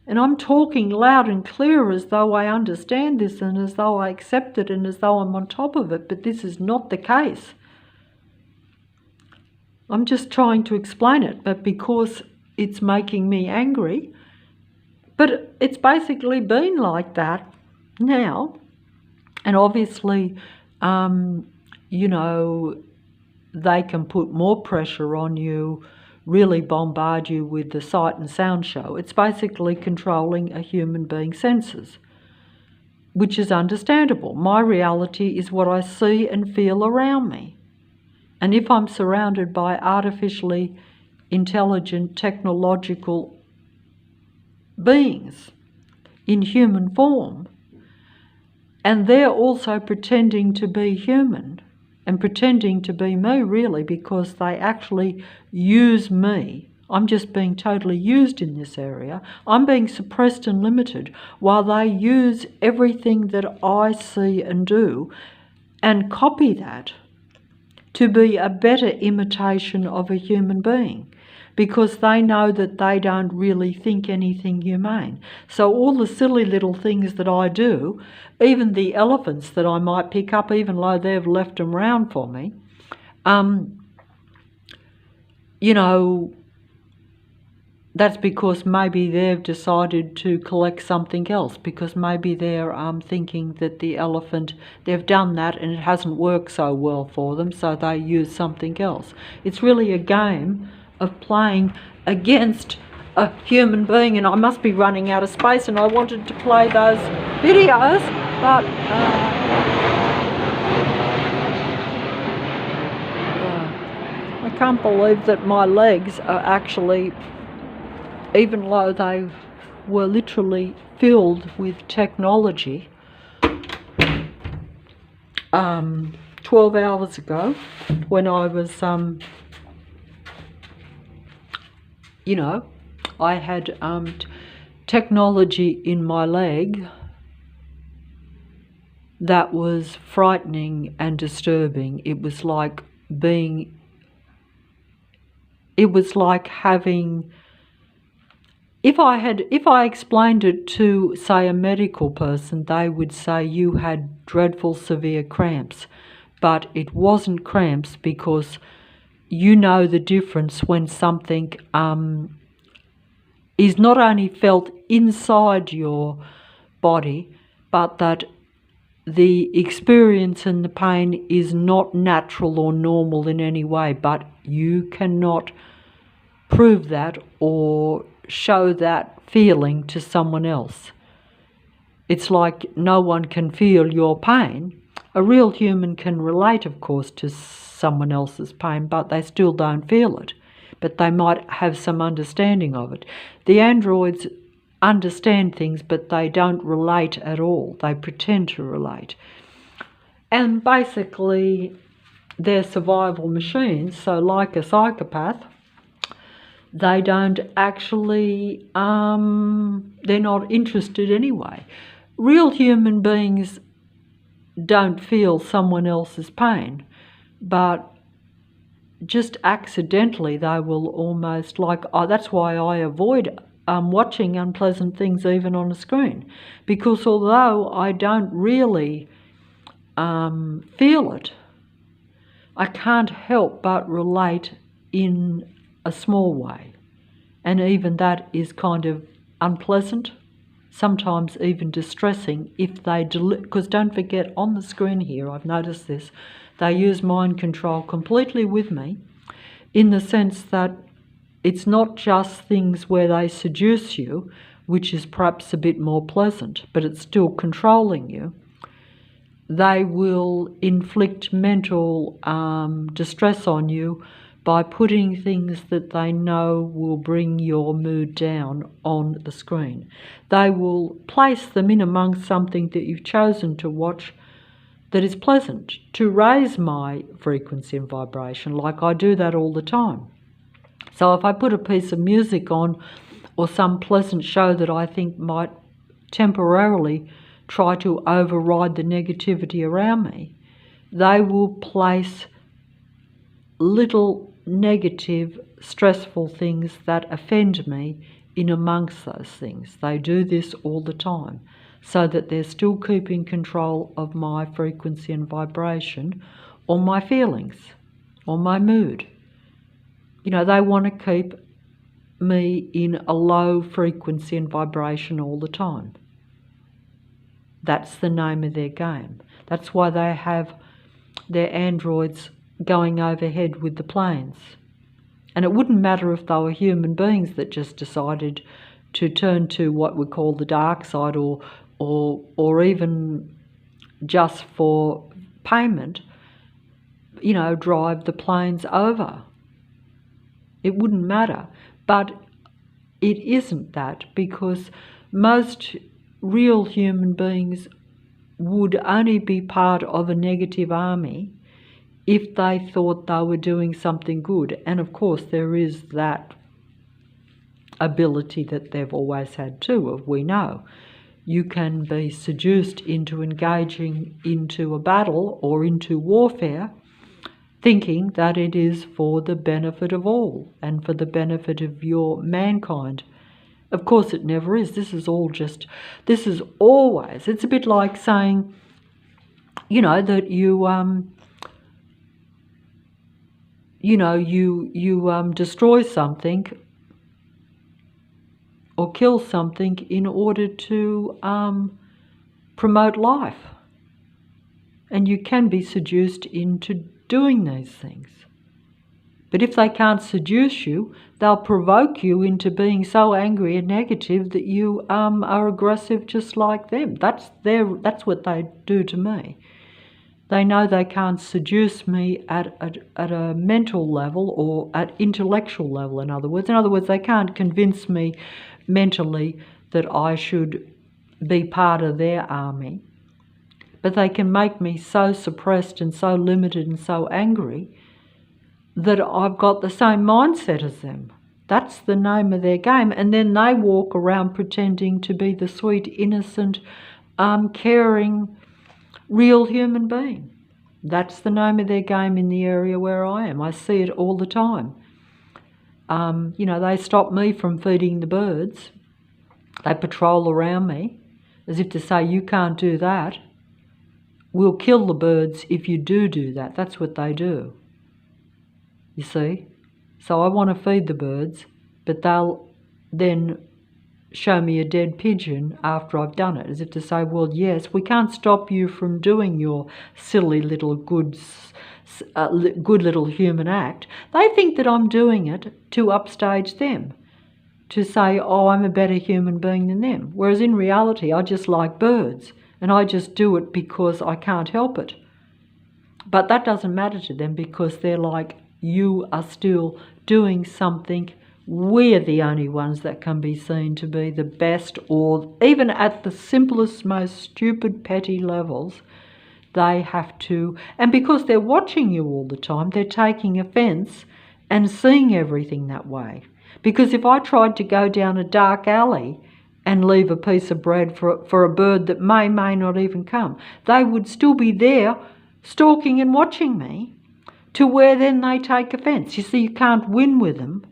And I'm talking loud and clear as though I understand this and as though I accept it and as though I'm on top of it, but this is not the case. I'm just trying to explain it, but because it's making me angry. But it's basically been like that now. And obviously, they can put more pressure on you, really bombard you with the sight and sound show. It's basically controlling a human being's senses, which is understandable. My reality is what I see and feel around me. And if I'm surrounded by artificially intelligent, technological beings in human form, and they're also pretending to be human and pretending to be me, really, because they actually use me. I'm just being totally used in this area. I'm being suppressed and limited while they use everything that I see and do and copy that to be a better imitation of a human being, because they know that they don't really think anything humane. So all the silly little things that I do, even the elephants that I might pick up, even though they've left them round for me, that's because maybe they've decided to collect something else, because maybe they're thinking that the elephant, they've done that and it hasn't worked so well for them, so they use something else. It's really a game of playing against a human being, and I must be running out of space, and I wanted to play those videos, but I can't believe that my legs are actually, even though they were literally filled with technology 12 hours ago, when I was, I had technology in my leg that was frightening and disturbing. It was like being it was like having, if I explained it to, say, a medical person, they would say you had dreadful severe cramps, but it wasn't cramps because you know the difference when something is not only felt inside your body, but that the experience and the pain is not natural or normal in any way, but you cannot prove that or show that feeling to someone else. It's like no one can feel your pain. A real human can relate, of course, to someone else's pain, but they still don't feel it. But they might have some understanding of it. The androids understand things, but they don't relate at all. They pretend to relate. And basically, they're survival machines, so like a psychopath, they don't actually, they're not interested anyway. Real human beings don't feel someone else's pain, but just accidentally they will almost like, that's why I avoid watching unpleasant things even on a screen, because although I don't really feel it, I can't help but relate in a small way. And even that is kind of unpleasant, sometimes even distressing if they because don't forget, on the screen here, I've noticed this, they use mind control completely with me, in the sense that it's not just things where they seduce you, which is perhaps a bit more pleasant, but it's still controlling you. They will inflict mental distress on you by putting things that they know will bring your mood down on the screen. They will place them in amongst something that you've chosen to watch that is pleasant, to raise my frequency and vibration, like I do that all the time. So if I put a piece of music on or some pleasant show that I think might temporarily try to override the negativity around me, they will place little negative, stressful things that offend me in amongst those things. They do this all the time, so that they're still keeping control of my frequency and vibration, or my feelings, or my mood. You know, they want to keep me in a low frequency and vibration all the time. That's the name of their game. That's why they have their androids going overhead with the planes. And it wouldn't matter if they were human beings that just decided to turn to what we call the dark side, or even just for payment, you know, drive the planes over. It wouldn't matter. But it isn't that, because most real human beings would only be part of a negative army if they thought they were doing something good. And of course there is that ability that they've always had too, we know. You can be seduced into engaging into a battle or into warfare, thinking that it is for the benefit of all and for the benefit of your mankind. Of course it never is. This is always, it's a bit like saying, you know, that you destroy something or kill something in order to promote life. And you can be seduced into doing these things. But if they can't seduce you, they'll provoke you into being so angry and negative that you are aggressive just like them. That's what they do to me. They know they can't seduce me at a mental level or at intellectual level, in other words. In other words, they can't convince me mentally that I should be part of their army. But they can make me so suppressed and so limited and so angry that I've got the same mindset as them. That's the name of their game. And then they walk around pretending to be the sweet, innocent, caring, real human being. That's the name of their game in the area where I am. I see it all the time. You know, they stop me from feeding the birds. They patrol around me as if to say, you can't do that. We'll kill the birds if you do that. That's what they do, you see. So I want to feed the birds, but they'll then show me a dead pigeon after I've done it, as if to say, well, yes, we can't stop you from doing your silly little good little human act. They think that I'm doing it to upstage them, to say, oh, I'm a better human being than them. Whereas in reality, I just like birds, and I just do it because I can't help it. But that doesn't matter to them, because they're like, you are still doing something. We're the only ones that can be seen to be the best, or even at the simplest, most stupid, petty levels, they have to, and because they're watching you all the time, they're taking offence and seeing everything that way. Because if I tried to go down a dark alley and leave a piece of bread for a bird that may not even come, they would still be there stalking and watching me, to where then they take offence. You see, you can't win with them,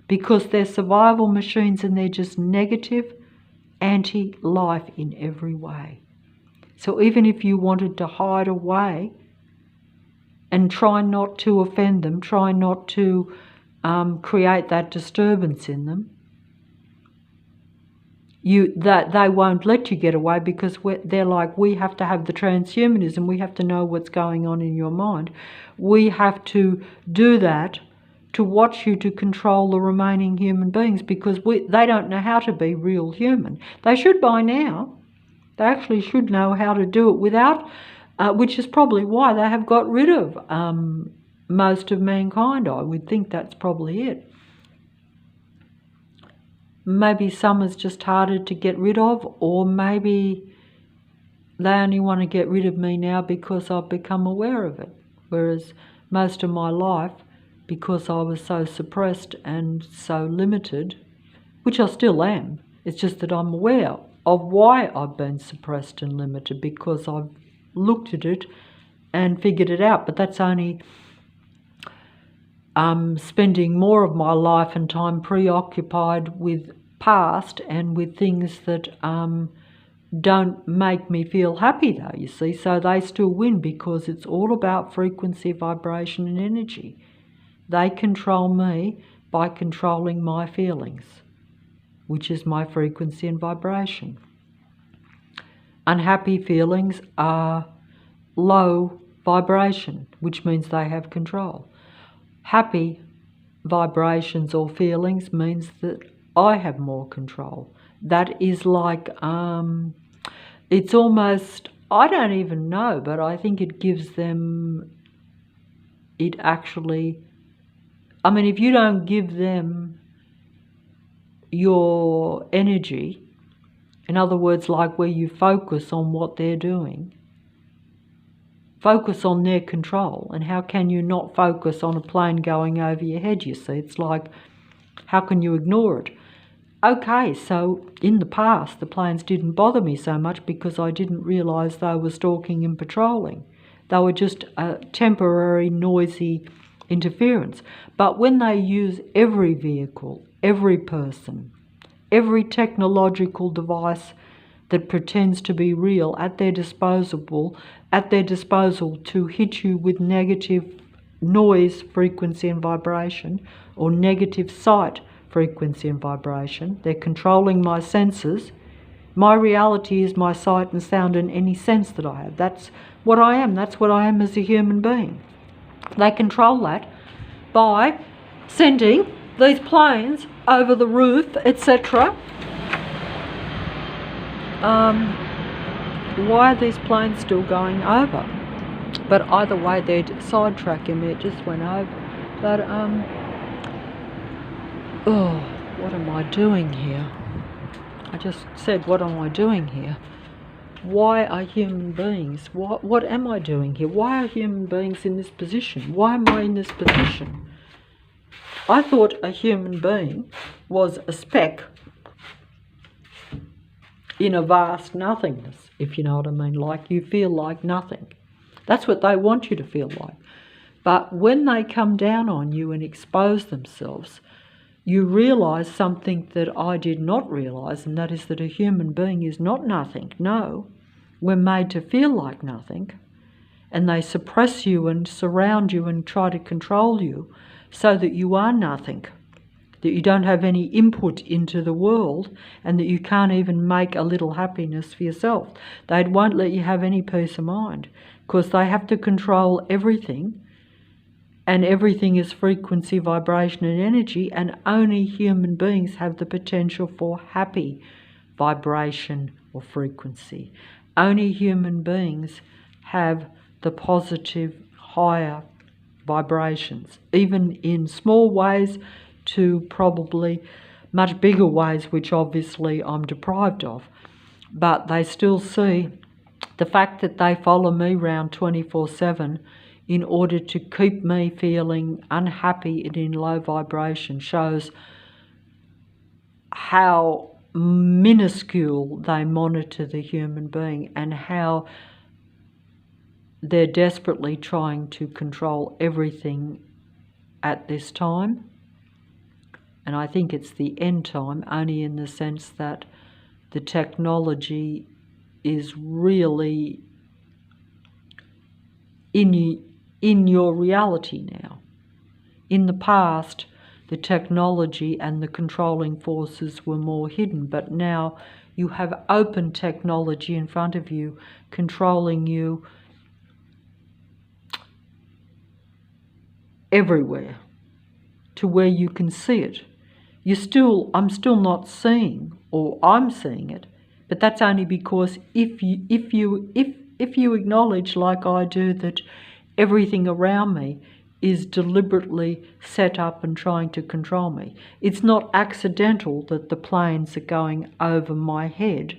because they're survival machines and they're just negative, anti-life in every way. So even if you wanted to hide away and try not to offend them, try not to create that disturbance in them, that they won't let you get away, because they're like, we have to have the transhumanism, we have to know what's going on in your mind. We have to do that to watch you, to control the remaining human beings, because they don't know how to be real human. They should by now. They actually should know how to do it without, which is probably why they have got rid of most of mankind. I would think that's probably it. Maybe some is just harder to get rid of, or maybe they only want to get rid of me now because I've become aware of it. Whereas most of my life, because I was so suppressed and so limited, which I still am, it's just that I'm aware of why I've been suppressed and limited, because I've looked at it and figured it out. But that's only spending more of my life and time preoccupied with past and with things that don't make me feel happy, though, you see. So they still win, because it's all about frequency, vibration and energy. They control me by controlling my feelings, which is my frequency and vibration. Unhappy feelings are low vibration, which means they have control. Happy vibrations or feelings means that I have more control. That is like, it's almost, I don't even know, but I think it gives them, it actually, I mean, if you don't give them your energy, in other words, like where you focus on what they're doing, focus on their control. And how can you not focus on a plane going over your head, you see? It's like, how can you ignore it? Okay, so in the past, the planes didn't bother me so much because I didn't realise they were stalking and patrolling. They were just a temporary, noisy interference. But when they use every vehicle, every person, every technological device that pretends to be real at their disposal to hit you with negative noise, frequency and vibration, or negative sight, frequency and vibration. They're controlling my senses. My reality is my sight and sound and any sense that I have. That's what I am. That's what I am as a human being. They control that by sending these planes over the roof, etc. Why are these planes still going over? But either way, they're sidetracking me. It just went over. But, oh, what am I doing here? I just said, what am I doing here? Why are human beings? What am I doing here? Why are human beings in this position? Why am I in this position? I thought a human being was a speck in a vast nothingness, if you know what I mean. Like, you feel like nothing. That's what they want you to feel like. But when they come down on you and expose themselves, you realise something that I did not realise, and that is that a human being is not nothing. No, we're made to feel like nothing, and they suppress you and surround you and try to control you so that you are nothing, that you don't have any input into the world, and that you can't even make a little happiness for yourself. They won't let you have any peace of mind because they have to control everything, and everything is frequency, vibration and energy, and only human beings have the potential for happy vibration or frequency. Only human beings have the positive, higher vibrations, even in small ways to probably much bigger ways, which obviously I'm deprived of. But they still see the fact that they follow me around 24/7 in order to keep me feeling unhappy and in low vibration shows how minuscule they monitor the human being and how they're desperately trying to control everything at this time. And I think it's the end time, only in the sense that the technology is really in your reality now. In the past, the technology and the controlling forces were more hidden, but now you have open technology in front of you, controlling you everywhere to where you can see it. I'm still not seeing, or I'm seeing it, but that's only because if you acknowledge, like I do, that everything around me is deliberately set up and trying to control me. It's not accidental that the planes are going over my head.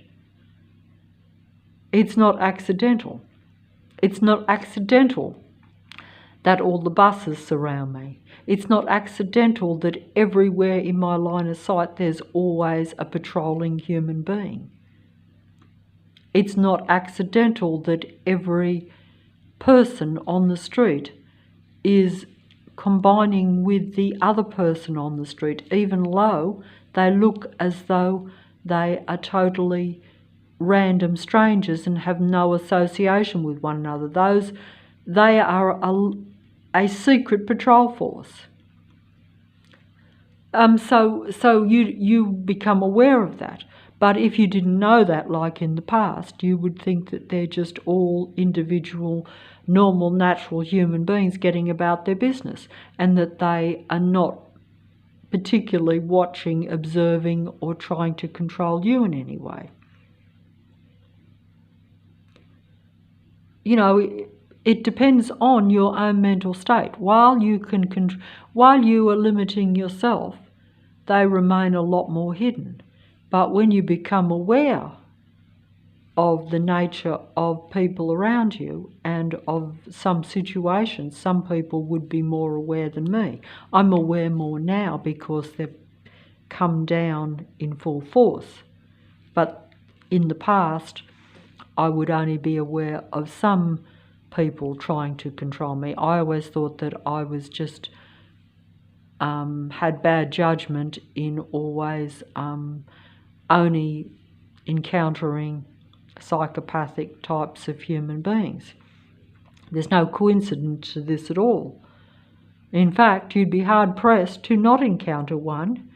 It's not accidental. It's not accidental that all the buses surround me. It's not accidental that everywhere in my line of sight there's always a patrolling human being. It's not accidental that every person on the street is combining with the other person on the street. Even though they look as though they are totally random strangers and have no association with one another. They are a secret patrol force. So you become aware of that. But if you didn't know that, like in the past, you would think that they're just all individual, normal, natural human beings getting about their business, and that they are not particularly watching, observing, or trying to control you in any way. You know, it depends on your own mental state. While you are limiting yourself, they remain a lot more hidden. But when you become aware of the nature of people around you and of some situations, some people would be more aware than me. I'm aware more now because they've come down in full force. But in the past, I would only be aware of some people trying to control me. I always thought that I was just had bad judgment in always only encountering psychopathic types of human beings. There's no coincidence to this at all. In fact, you'd be hard-pressed to not encounter one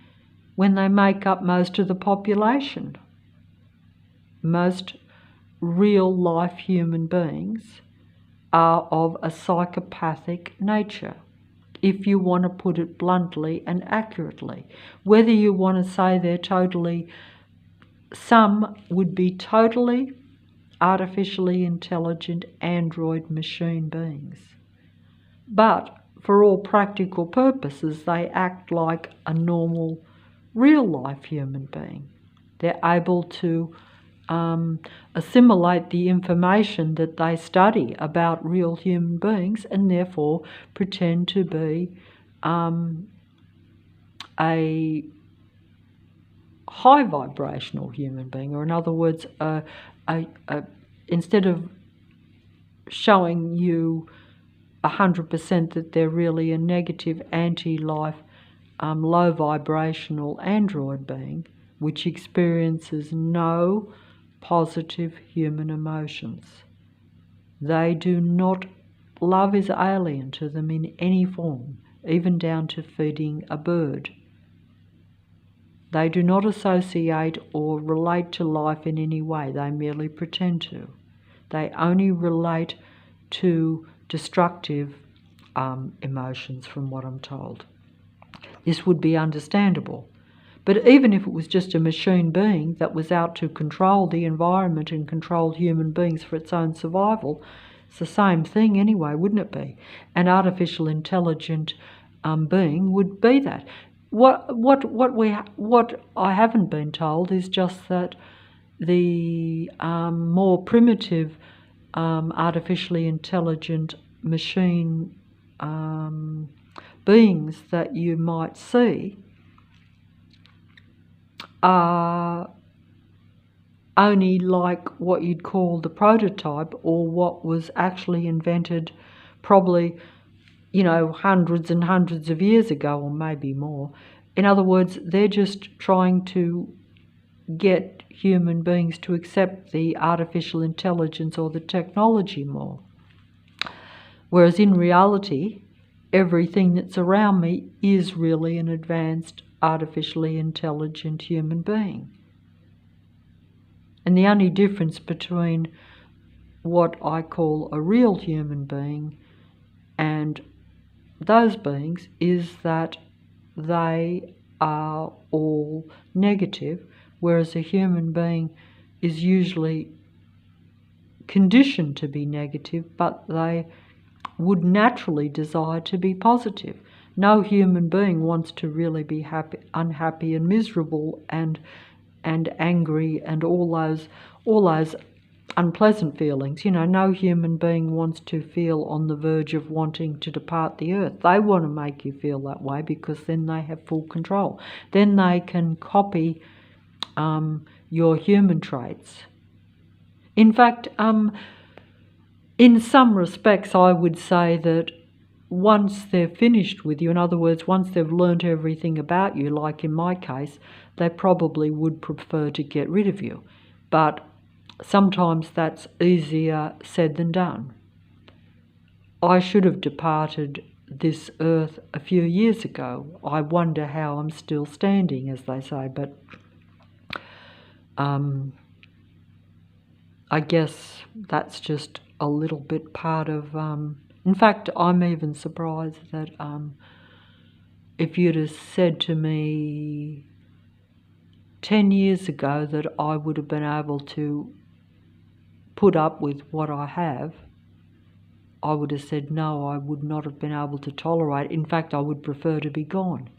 when they make up most of the population. Most real-life human beings are of a psychopathic nature, if you want to put it bluntly and accurately. Whether you want to say they're totally, some would be totally artificially intelligent android machine beings. But for all practical purposes, they act like a normal, real-life human being. They're able to assimilate the information that they study about real human beings and therefore pretend to be a high vibrational human being, or in other words, instead of showing you 100% that they're really a negative, anti-life, low vibrational android being, which experiences no positive human emotions. They do not, love is alien to them in any form, even down to feeding a bird. They do not associate or relate to life in any way, they merely pretend to. They only relate to destructive emotions, from what I'm told. This would be understandable. But even if it was just a machine being that was out to control the environment and control human beings for its own survival, it's the same thing anyway, wouldn't it be? An artificial intelligent being would be that. What I haven't been told is just that the more primitive artificially intelligent machine beings that you might see are only like what you'd call the prototype, or what was actually invented probably, hundreds and hundreds of years ago, or maybe more. In other words, they're just trying to get human beings to accept the artificial intelligence or the technology more. Whereas in reality, everything that's around me is really an advanced, artificially intelligent human being. And the only difference between what I call a real human being and those beings is that they are all negative, whereas a human being is usually conditioned to be negative, but they would naturally desire to be positive. No human being wants to really be unhappy and miserable and angry and all those unpleasant feelings. No human being wants to feel on the verge of wanting to depart the earth. They want to make you feel that way because then they have full control. Then they can copy your human traits. In fact, in some respects, I would say that once they're finished with you, in other words, once they've learnt everything about you, like in my case, they probably would prefer to get rid of you. But sometimes that's easier said than done. I should have departed this earth a few years ago. I wonder how I'm still standing, as they say, but I guess that's just a little bit part of... in fact, I'm even surprised that if you'd have said to me 10 years ago that I would have been able to put up with what I have, I would have said no, I would not have been able to tolerate. In fact, I would prefer to be gone.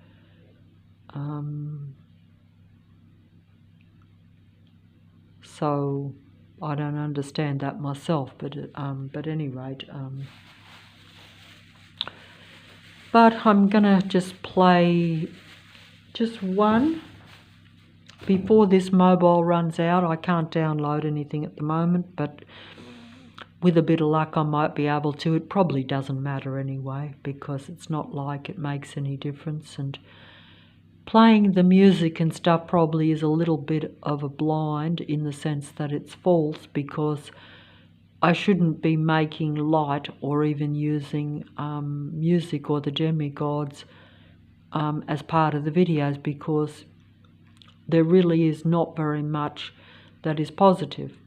So I don't understand that myself, but at any rate, but I'm gonna just play just one before this mobile runs out. I can't download anything at the moment, but with a bit of luck I might be able to. It probably doesn't matter anyway, because it's not like it makes any difference, and playing the music and stuff probably is a little bit of a blind in the sense that it's false, because I shouldn't be making light or even using music or the demigods as part of the videos, because there really is not very much that is positive.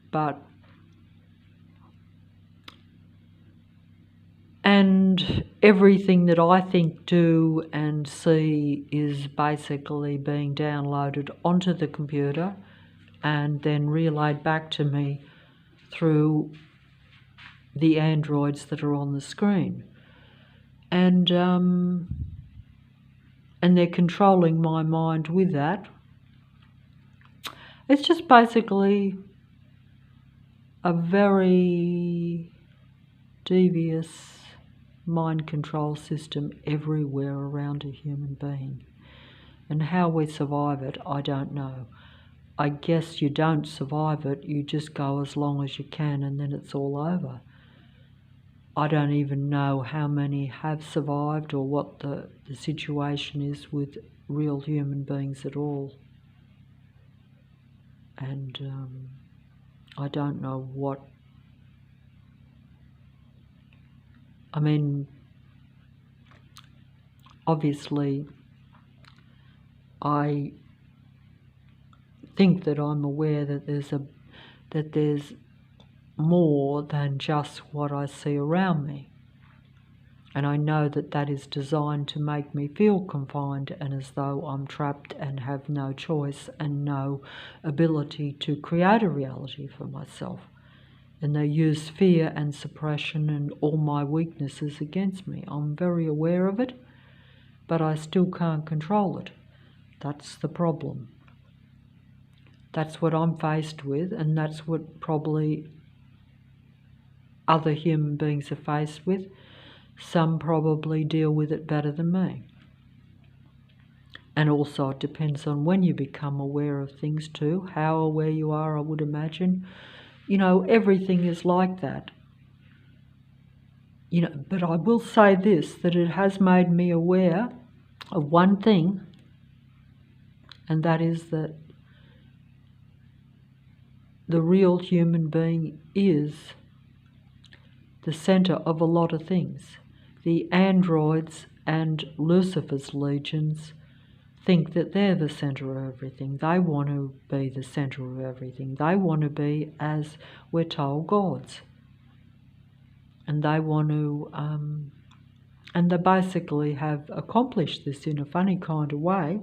And everything that I think, do and see is basically being downloaded onto the computer and then relayed back to me through the androids that are on the screen. And they're controlling my mind with that. It's just basically a very devious mind control system everywhere around a human being. And how we survive it, I don't know. I guess you don't survive it, you just go as long as you can and then it's all over. I don't even know how many have survived or what the situation is with real human beings at all. And I don't know what, I mean, obviously I think that I'm aware that there's more than just what I see around me. And I know that that is designed to make me feel confined and as though I'm trapped and have no choice and no ability to create a reality for myself. And they use fear and suppression and all my weaknesses against me. I'm very aware of it, but I still can't control it. That's the problem. That's what I'm faced with, and that's what probably other human beings are faced with. Some probably deal with it better than me. And also it depends on when you become aware of things too, how aware you are, I would imagine. You know, everything is like that. You know, but I will say this, that it has made me aware of one thing, and that is that the real human being is the centre of a lot of things. The androids and Lucifer's legions think that they're the centre of everything. They want to be the centre of everything. They want to be, as we're told, gods. And they want to, and they basically have accomplished this in a funny kind of way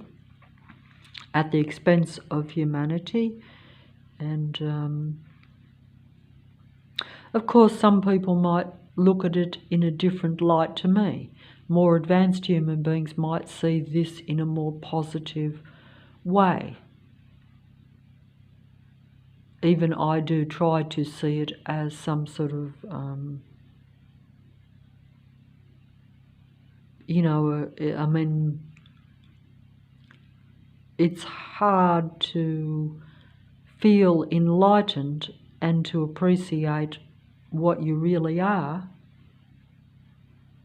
at the expense of humanity. And of course, some people might look at it in a different light to me. More advanced human beings might see this in a more positive way. Even I do try to see it as some sort of, I mean, it's hard to feel enlightened and to appreciate what you really are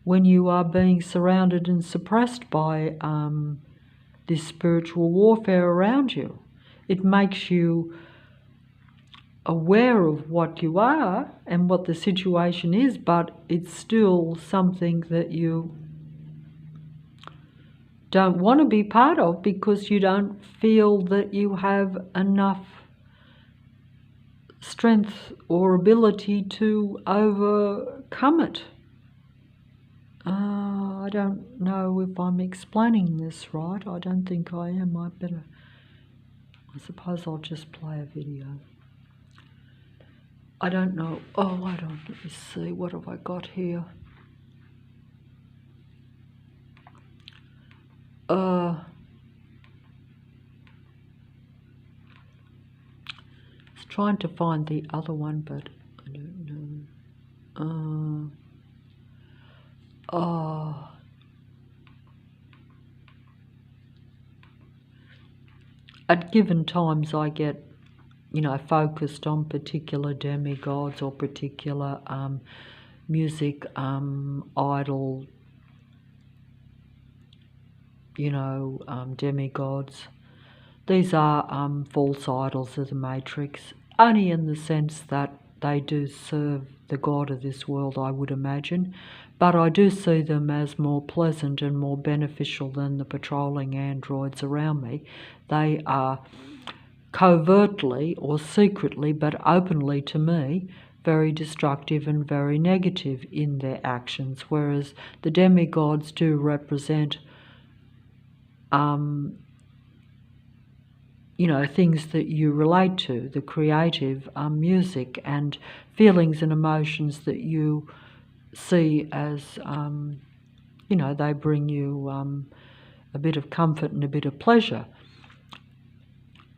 when you are being surrounded and suppressed by this spiritual warfare around you. It makes you aware of what you are and what the situation is, but it's still something that you don't want to be part of because you don't feel that you have enough strength or ability to overcome it. I don't know if I'm explaining this right. I don't think I am. I suppose I'll just play a video. I don't know. Oh, let me see. What have I got here? Trying to find the other one, but I don't know. At given times I get, focused on particular demigods or particular music idol, demigods. These are false idols of the Matrix, only in the sense that they do serve the God of this world, I would imagine, but I do see them as more pleasant and more beneficial than the patrolling androids around me. They are covertly or secretly, but openly to me, very destructive and very negative in their actions, whereas the demigods do represent things that you relate to, the creative music and feelings and emotions that you see as, they bring you a bit of comfort and a bit of pleasure.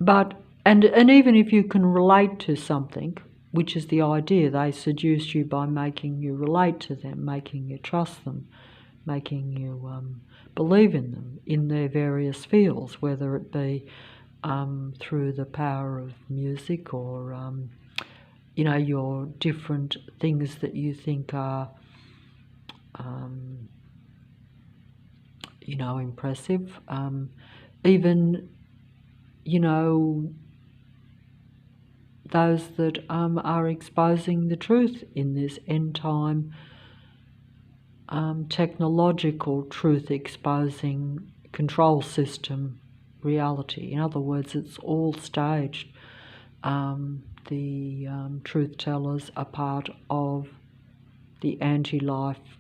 But, and even if you can relate to something, which is the idea, they seduce you by making you relate to them, making you trust them, making you believe in them in their various fields, whether it be through the power of music or, your different things that you think are impressive. Even, those that are exposing the truth in this end time technological truth exposing control system reality. In other words, it's all staged. The truth tellers are part of the anti-life,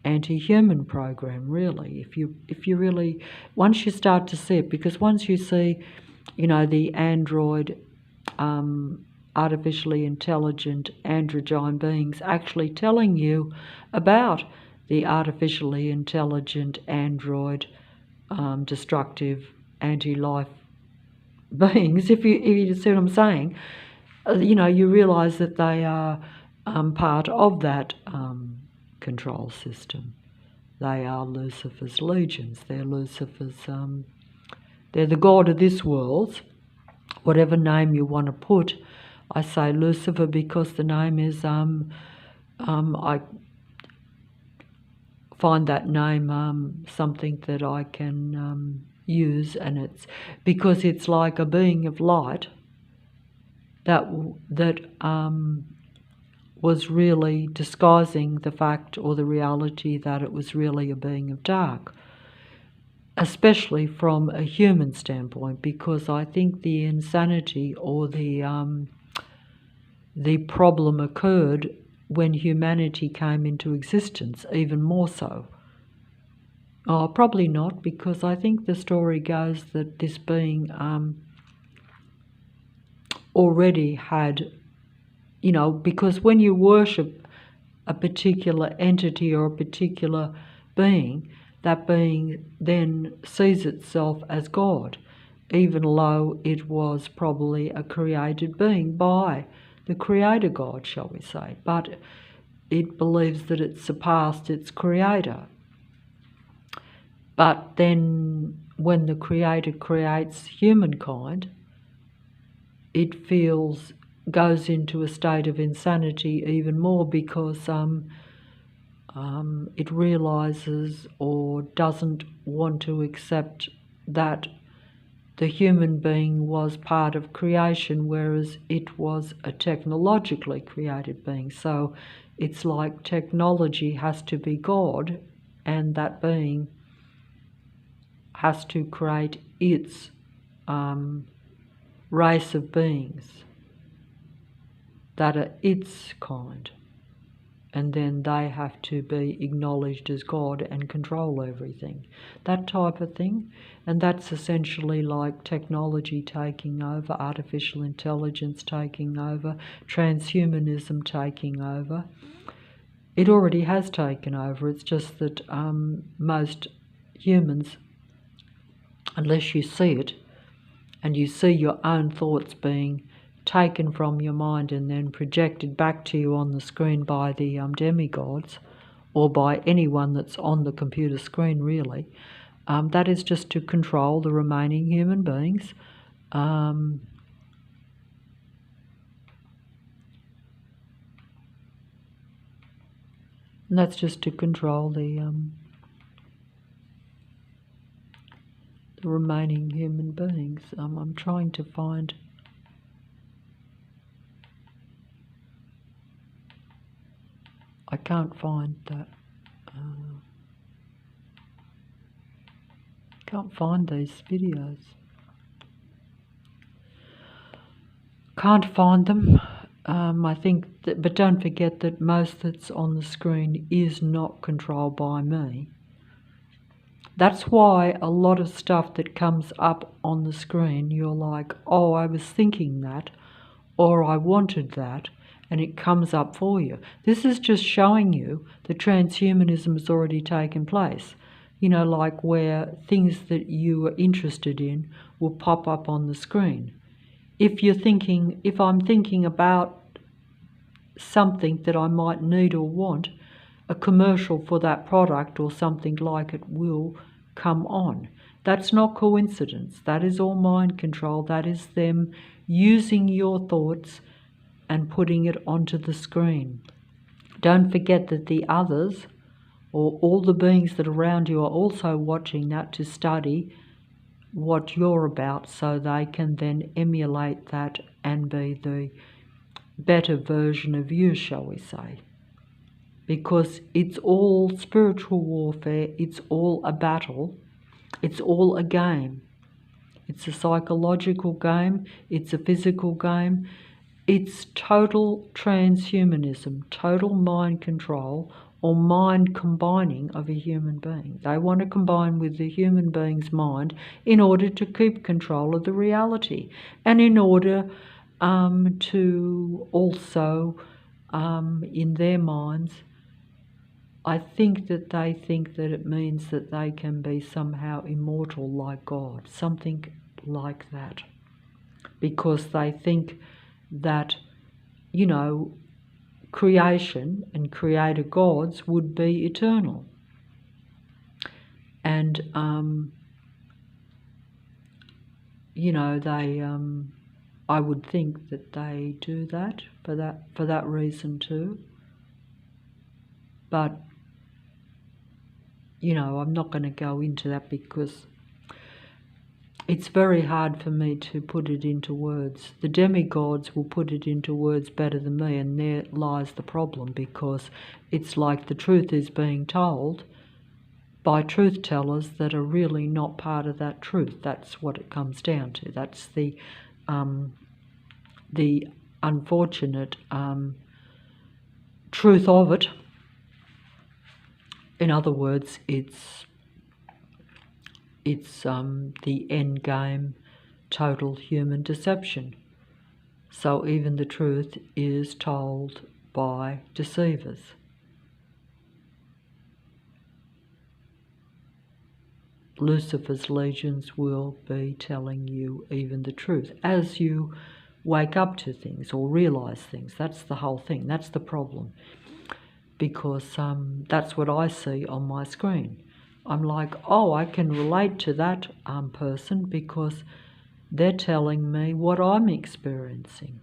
anti-human program, really. If you really, once you start to see it, because once you see, the android, artificially intelligent androgyne beings actually telling you about the artificially intelligent android destructive anti-life beings, if you see what I'm saying, you realise that they are part of that control system. They are Lucifer's legions. They're Lucifer's. They're the god of this world. Whatever name you want to put, I say Lucifer because the name is. I find that name something that I can use, and it's because it's like a being of light that was really disguising the fact or the reality that it was really a being of dark, especially from a human standpoint, because I think the insanity or the problem occurred when humanity came into existence, even more so. Oh, probably not, because I think the story goes that this being already had, because when you worship a particular entity or a particular being, that being then sees itself as God, even though it was probably a created being by the Creator God, shall we say. But it believes that it surpassed its Creator. But then when the Creator creates humankind, it goes into a state of insanity even more, because it realises or doesn't want to accept that the human being was part of creation, whereas it was a technologically created being. So it's like technology has to be God, and that being has to create its race of beings that are its kind, and then they have to be acknowledged as God and control everything, that type of thing. And that's essentially like technology taking over, artificial intelligence taking over, transhumanism taking over. It already has taken over. It's just that most humans, unless you see it, and you see your own thoughts being taken from your mind and then projected back to you on the screen by the demigods, or by anyone that's on the computer screen, really, that is just to control the remaining human beings. And that's just to control the remaining human beings. I'm trying to find. I can't find that. Can't find these videos. Can't find them. I think that, but don't forget that most that's on the screen is not controlled by me. That's why a lot of stuff that comes up on the screen, you're like, oh, I was thinking that, or I wanted that, and it comes up for you. This is just showing you that transhumanism has already taken place. Like where things that you are interested in will pop up on the screen. If I'm thinking about something that I might need or want, a commercial for that product or something like it will come on. That's not coincidence. That is all mind control. That is them using your thoughts and putting it onto the screen. Don't forget that the others or all the beings that are around you are also watching that to study what you're about, so they can then emulate that and be the better version of you, shall we say. Because it's all spiritual warfare, it's all a battle, it's all a game. It's a psychological game, it's a physical game, it's total transhumanism, total mind control or mind combining of a human being. They want to combine with the human being's mind in order to keep control of the reality, and in order to also, in their minds, I think that they think that it means that they can be somehow immortal like God, something like that. Because they think that, you know, creation and creator gods would be eternal. And, you know, they, I would think that they do that for that reason too. But, you know, I'm not going to go into that because it's very hard for me to put it into words. The demigods will put it into words better than me, and there lies the problem, because it's like the truth is being told by truth tellers that are really not part of that truth. That's what it comes down to. That's the unfortunate truth of it. In other words, it's the end game, total human deception. So even the truth is told by deceivers. Lucifer's legions will be telling you even the truth as you wake up to things or realize things. That's the whole thing. That's the problem. Because that's what I see on my screen. I'm like, oh, I can relate to that person because they're telling me what I'm experiencing.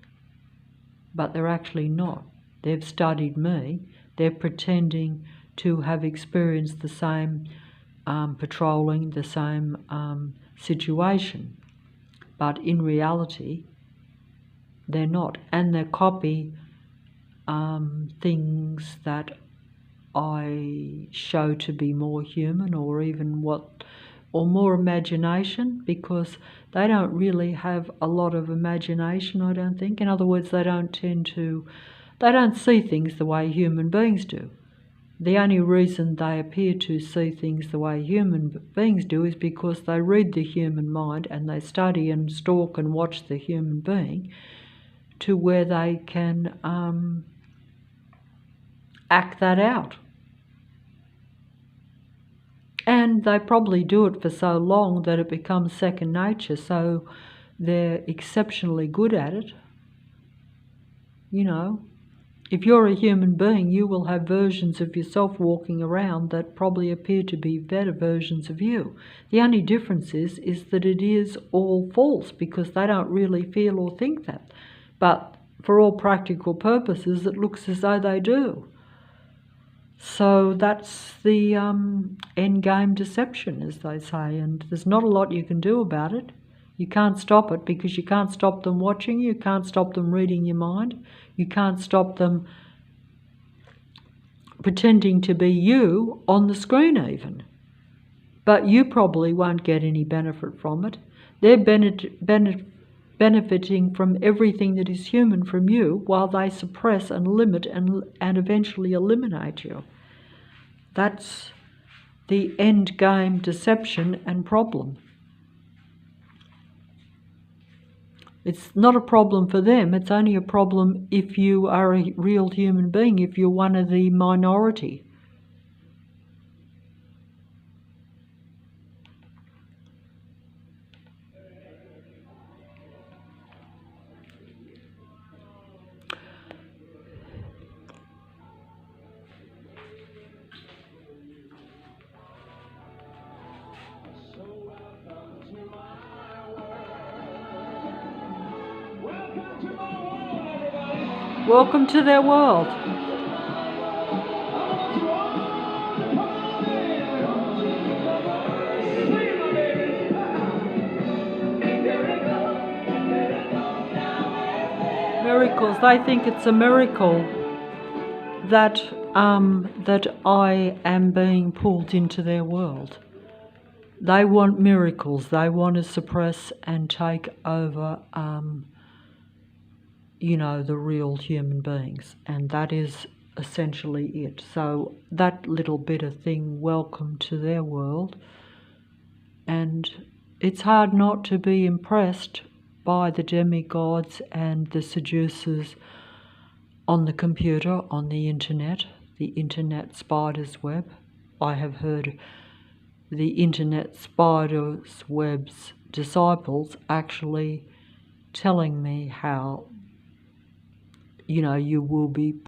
But they're actually not. They've studied me. They're pretending to have experienced the same patrolling, the same situation. But in reality, they're not. And they copy things that I show to be more human, or even or more imagination, because they don't really have a lot of imagination, I don't think. In other words, they don't see things the way human beings do. The only reason they appear to see things the way human beings do is because they read the human mind and they study and stalk and watch the human being to where they can act that out. And they probably do it for so long that it becomes second nature, so they're exceptionally good at it. You know, if you're a human being, you will have versions of yourself walking around that probably appear to be better versions of you. The only difference is that it is all false, because they don't really feel or think that. But for all practical purposes, it looks as though they do. So that's the end game deception, as they say, and there's not a lot you can do about it. You can't stop it, because you can't stop them watching you, can't stop them reading your mind, you can't stop them pretending to be you on the screen even. But you probably won't get any benefit from it. They're benefiting from everything that is human from you, while they suppress and limit and eventually eliminate you. That's the end game deception and problem. It's not a problem for them, it's only a problem if you are a real human being, if you're one of the minority. Welcome to their world. because they think it's a miracle that that I am being pulled into their world. They want miracles. They want to suppress and take over, you know, the real human beings, and that is essentially it. So that little bit of thing, welcome to their world, and it's hard not to be impressed by the demigods and the seducers on the computer, on the internet spider's web. I have heard the internet spider's web's disciples actually telling me how, you know, you will be